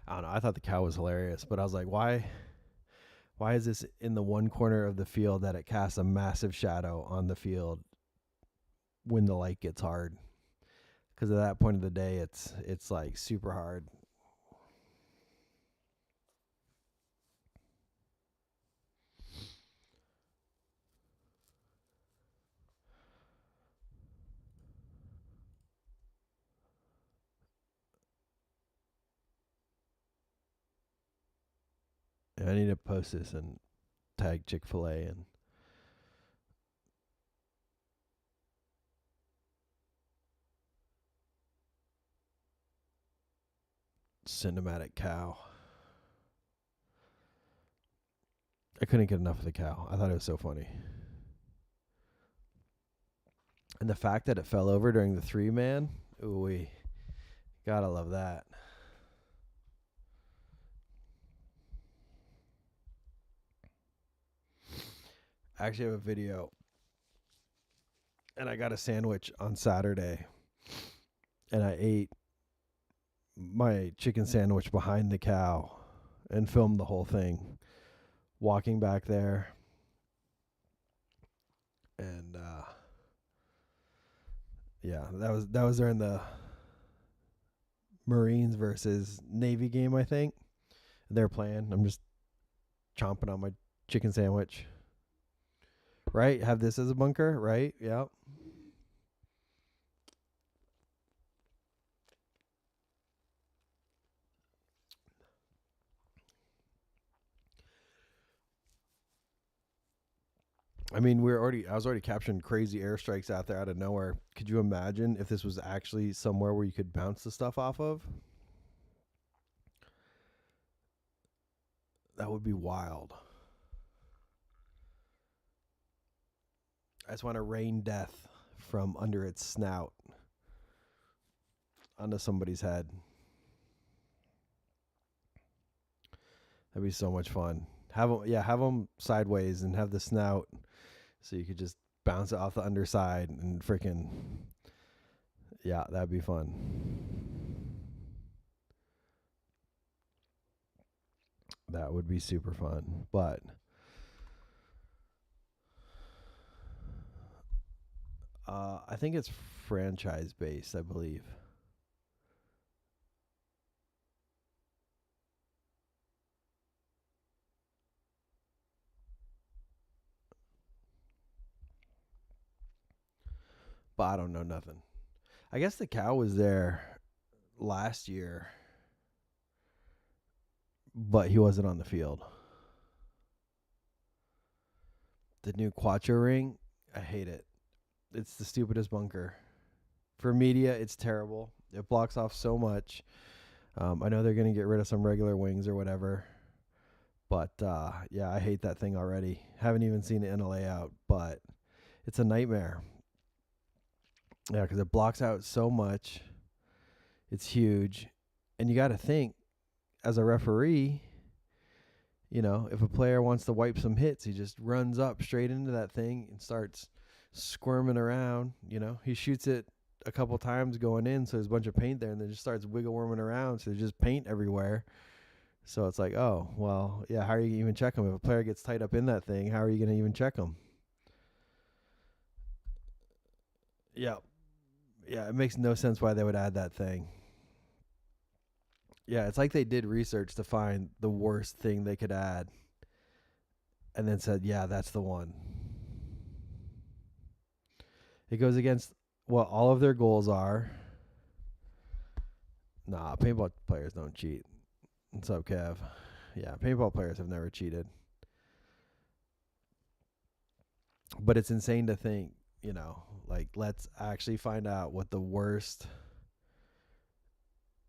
I don't know. I thought the cow was hilarious, but I was like, why is this in the one corner of the field that it casts a massive shadow on the field when the light gets hard? Because at that point of the day, it's like super hard. And I need to post this and tag Chick-fil-A and cinematic cow. I couldn't get enough of the cow. I thought it was so funny. And the fact that it fell over during the 3-man, ooh, gotta love that. I actually have a video and I got a sandwich on Saturday, and I ate my chicken sandwich behind the cow and filmed the whole thing walking back there. And yeah, that was during the Marines versus Navy game, I think. They're playing. I'm just chomping on my chicken sandwich. Right? Have this as a bunker, right? Yep. I mean, I was already capturing crazy airstrikes out there out of nowhere. Could you imagine if this was actually somewhere where you could bounce the stuff off of? That would be wild. I just want to rain death from under its snout onto somebody's head. That'd be so much fun. Have them sideways and have the snout, so you could just bounce it off the underside and freaking, yeah, that'd be fun. That would be super fun, but I think it's franchise based, I believe. But I don't know nothing. I guess the cow was there last year, but he wasn't on the field. The new Quattro ring, I hate it. It's the stupidest bunker. For media, it's terrible. It blocks off so much. I know they're going to get rid of some regular wings or whatever. But, yeah, I hate that thing already. Haven't even seen it in a layout, but it's a nightmare. Yeah, because it blocks out so much. It's huge. And you got to think, as a referee, you know, if a player wants to wipe some hits, he just runs up straight into that thing and starts squirming around. You know, he shoots it a couple times going in, so there's a bunch of paint there, and then just starts wiggle worming around, so there's just paint everywhere. So it's like, oh, well, yeah, how are you going to even check him? If a player gets tied up in that thing, how are you going to even check him? Yeah. Yeah, it makes no sense why they would add that thing. Yeah, it's like they did research to find the worst thing they could add and then said, yeah, that's the one. It goes against what all of their goals are. Nah, paintball players don't cheat. What's up, Kev? Yeah, paintball players have never cheated. But it's insane to think, you know, like, let's actually find out what the worst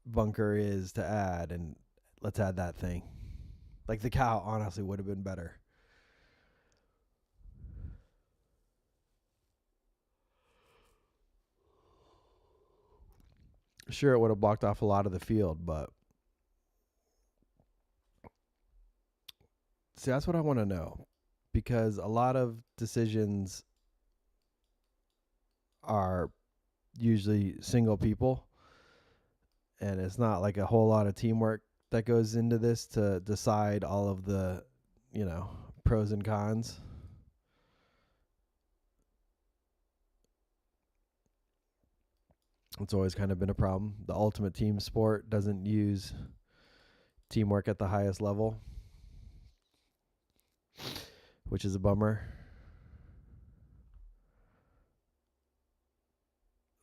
bunker is to add, and let's add that thing. Like, the cow honestly would have been better. Sure, it would have blocked off a lot of the field, but see, that's what I want to know, because a lot of decisions are usually single people, and it's not like a whole lot of teamwork that goes into this to decide all of the, you know, pros and cons. It's always kind of been a problem. The ultimate team sport doesn't use teamwork at the highest level, which is a bummer.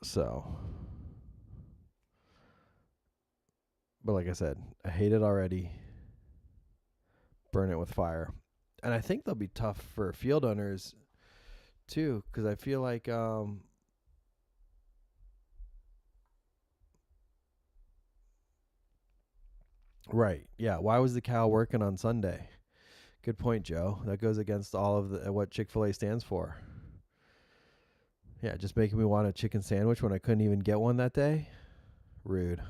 So, but like I said, I hate it already. Burn it with fire. And I think they'll be tough for field owners too, because I feel like right. Yeah. Why was the cow working on Sunday? Good point, Joe. That goes against all of the what Chick-fil-A stands for. Yeah, just making me want a chicken sandwich when I couldn't even get one that day. Rude.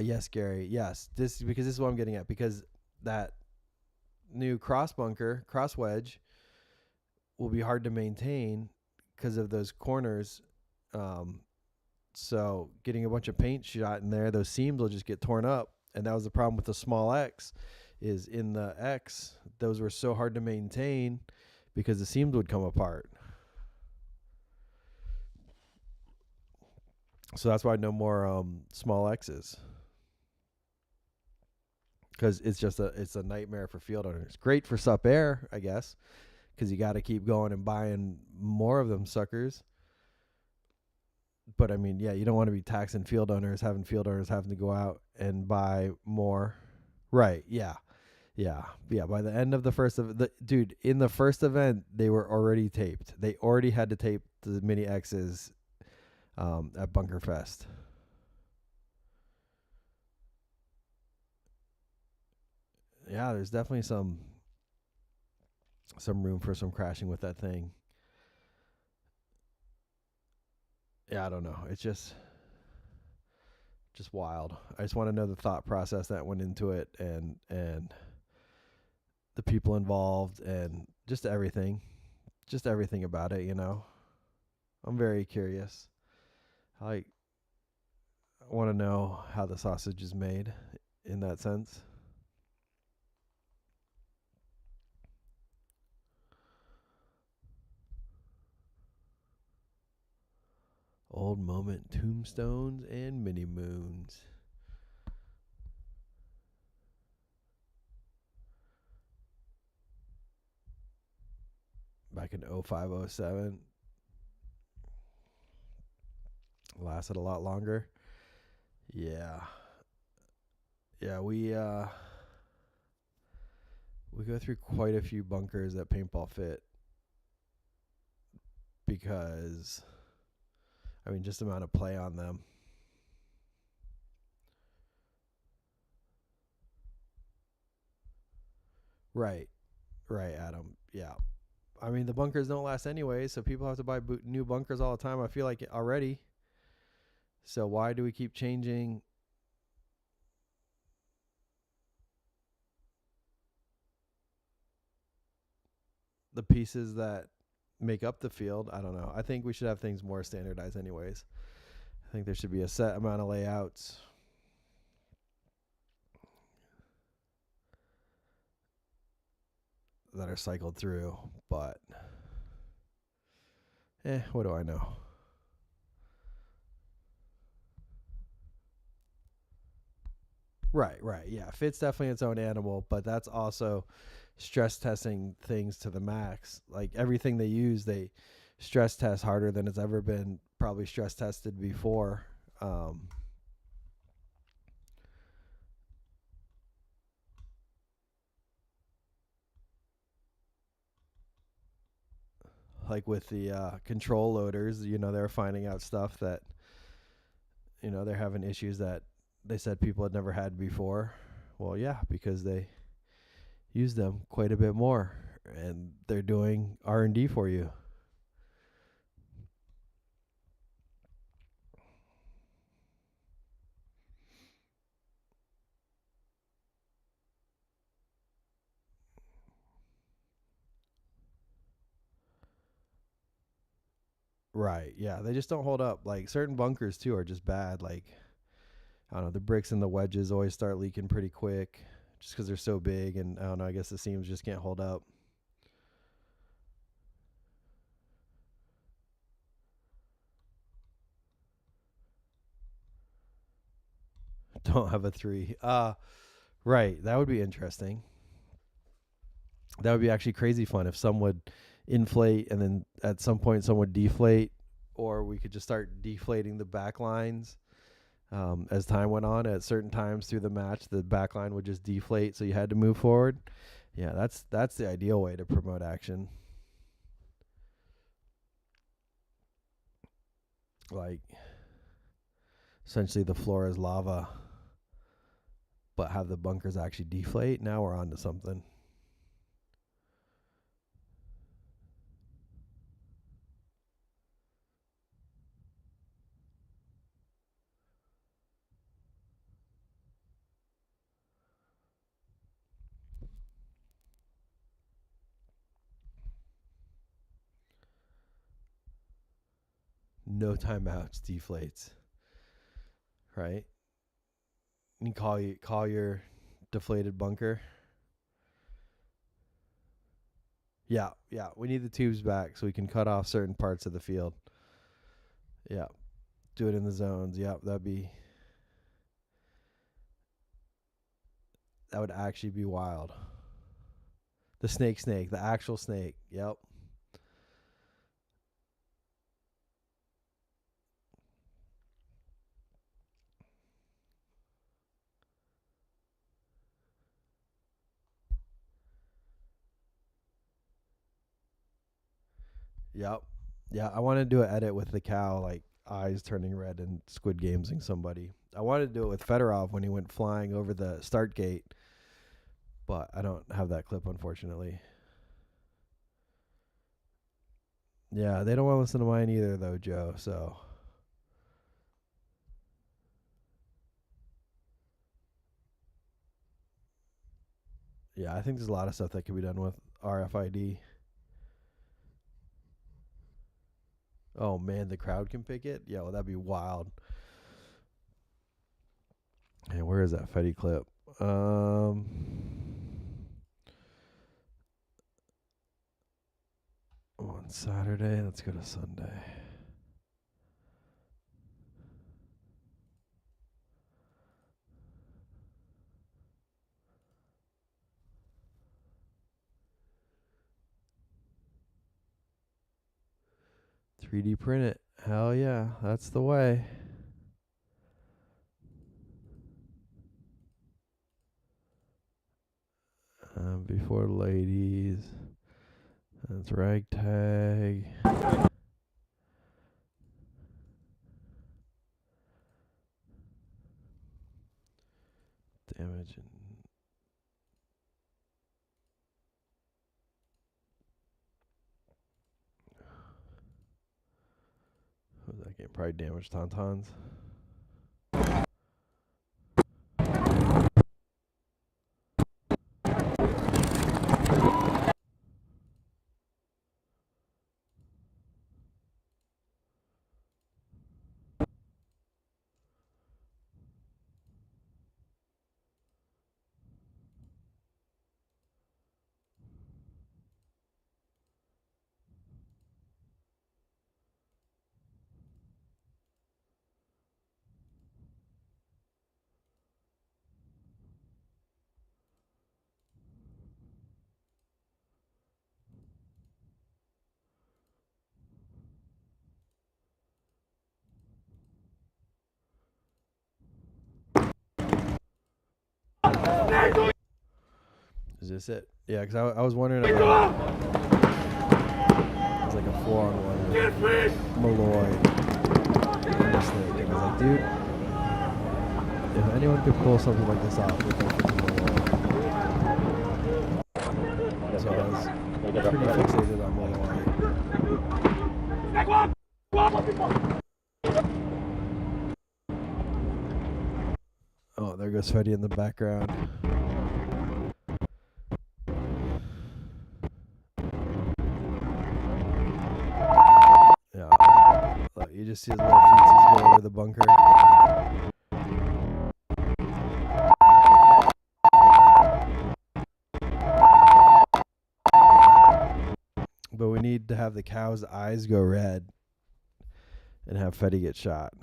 Yes, Gary. Yes. This is what I'm getting at, because that new cross bunker, cross wedge will be hard to maintain because of those corners. So getting a bunch of paint shot in there, those seams will just get torn up. And that was the problem with the small X, is in the X, those were so hard to maintain because the seams would come apart. So that's why no more small X's. Because it's a nightmare for field owners. Great for sup air, I guess, because you got to keep going and buying more of them suckers. But I mean, yeah, you don't want to be taxing field owners, having to go out and buy more. Right? Yeah. By the end of the first in the first event, they were already taped. They already had to tape the mini X's at Bunker Fest. Yeah, there's definitely some room for some crashing with that thing. Yeah, I don't know. It's just wild. I just want to know the thought process that went into it, and the people involved, and just everything about it. I'm very curious. I want to know how the sausage is made in that sense. Old moment tombstones and mini moons. Back in 05, 07. Lasted a lot longer. Yeah. Yeah, we go through quite a few bunkers at Paintball FIT because, I mean, just the amount of play on them. Right, Adam. Yeah. I mean, the bunkers don't last anyway, so people have to buy new bunkers all the time. I feel like it already. So why do we keep changing the pieces that make up the field? I don't know. I think we should have things more standardized anyways. I think there should be a set amount of layouts. That are cycled through, but what do I know? Right. Yeah, FIT's definitely its own animal, but that's also stress testing things to the max. Like everything they use, they stress test harder than it's ever been probably stress tested before. Like with the control loaders, they're finding out stuff that, they're having issues that they said people had never had before. Well, yeah, because they use them quite a bit more, and they're doing R&D for you. Right. Yeah, they just don't hold up. Like certain bunkers too are just bad. Like, I don't know, the bricks and the wedges always start leaking pretty quick just because they're so big, and I don't know, I guess the seams just can't hold up. Don't have a 3. Right. That would be interesting. That would be actually crazy fun if some would inflate and then at some point some would deflate, or we could just start deflating the back lines as time went on. At certain times through the match, the back line would just deflate, so you had to move forward. Yeah, that's the ideal way to promote action. Like, essentially the floor is lava, but have the bunkers actually deflate. Now we're on to something. no timeouts, deflates. Right? You call your deflated bunker. Yeah. We need the tubes back so we can cut off certain parts of the field. Yeah. Do it in the zones. Yeah, that would actually be wild. The snake, the actual snake. Yep. Yep. Yeah, I want to do an edit with the cow, like eyes turning red and Squid Gamesing somebody. I wanted to do it with Fedorov when he went flying over the start gate, but I don't have that clip, unfortunately. Yeah, they don't want to listen to mine either, though, Joe, so. Yeah, I think there's a lot of stuff that could be done with RFID. Oh, man, the crowd can pick it? Yeah, well, that'd be wild. And where is that Fetty clip? On Saturday, let's go to Sunday. .3D print it. Hell yeah, that's the way. Before ladies. That's ragtag. Damage and what was that game? Probably damage tauntauns. Is this it? Yeah, because I was wondering about it's like a 4-on-1 with Malloy and the snake. And I was like, dude, if anyone could pull something like this off, we'd go for Malloy. So I was pretty fixated on Malloy. Oh, there goes Fetty in the background. You just see his little feetsies go over the bunker. But we need to have the cow's eyes go red and have Fetty get shot.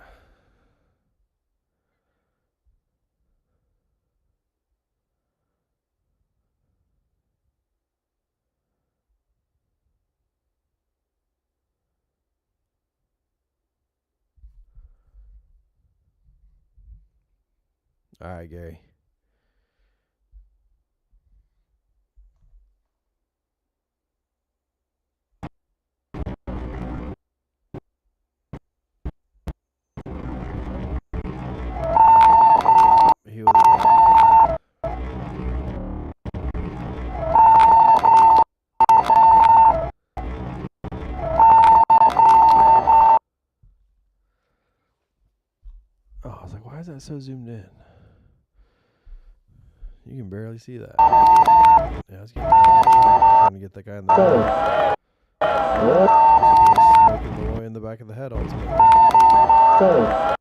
All right, Gary. He was oh, I was like, why is that so zoomed in? You can barely see that. Yeah, I was trying to get that guy in the smoking Malloy in the back of the head ultimately. Dope.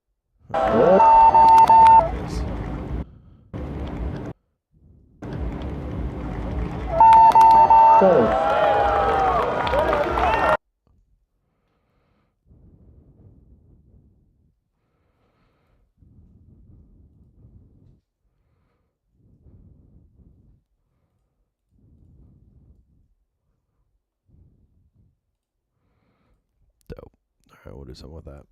All right, we'll do something with that.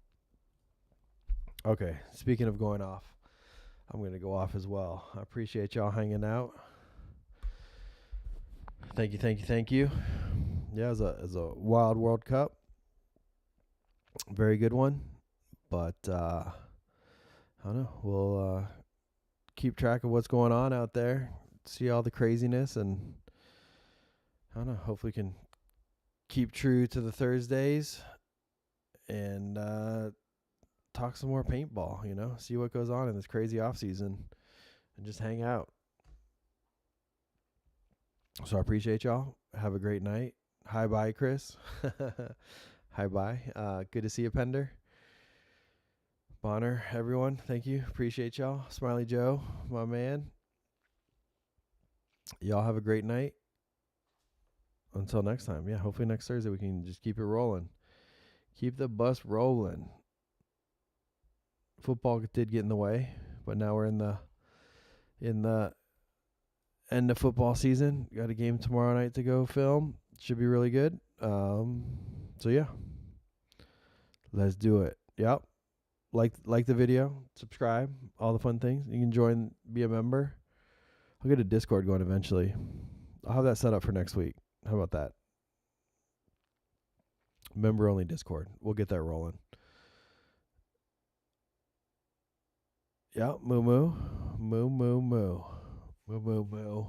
Okay, speaking of going off, I'm going to go off as well. I appreciate y'all hanging out. Thank you, thank you, thank you. Yeah, as a Wild World Cup. Very good one. But I don't know. We'll keep track of what's going on out there. See all the craziness, and I don't know. Hopefully can keep true to the Thursdays and talk some more paintball, you know, see what goes on in this crazy off season and just hang out. So I appreciate y'all. Have a great night. Hi, bye, Chris. Hi, bye. Good to see you, Pender. Bonner, everyone. Thank you. Appreciate y'all. Smiley Joe, my man. Y'all have a great night. Until next time. Yeah, hopefully next Thursday we can just keep it rolling. Keep the bus rolling. Football did get in the way, but now we're in the end of football season. Got a game tomorrow night to go film. Should be really good. So yeah, let's do it. Yep. Like the video, subscribe, all the fun things. You can join, be a member. I'll get a Discord going eventually. I'll have that set up for next week. How about that? Member only Discord. We'll get that rolling. Yeah, moo moo. Moo moo moo. Moo moo moo.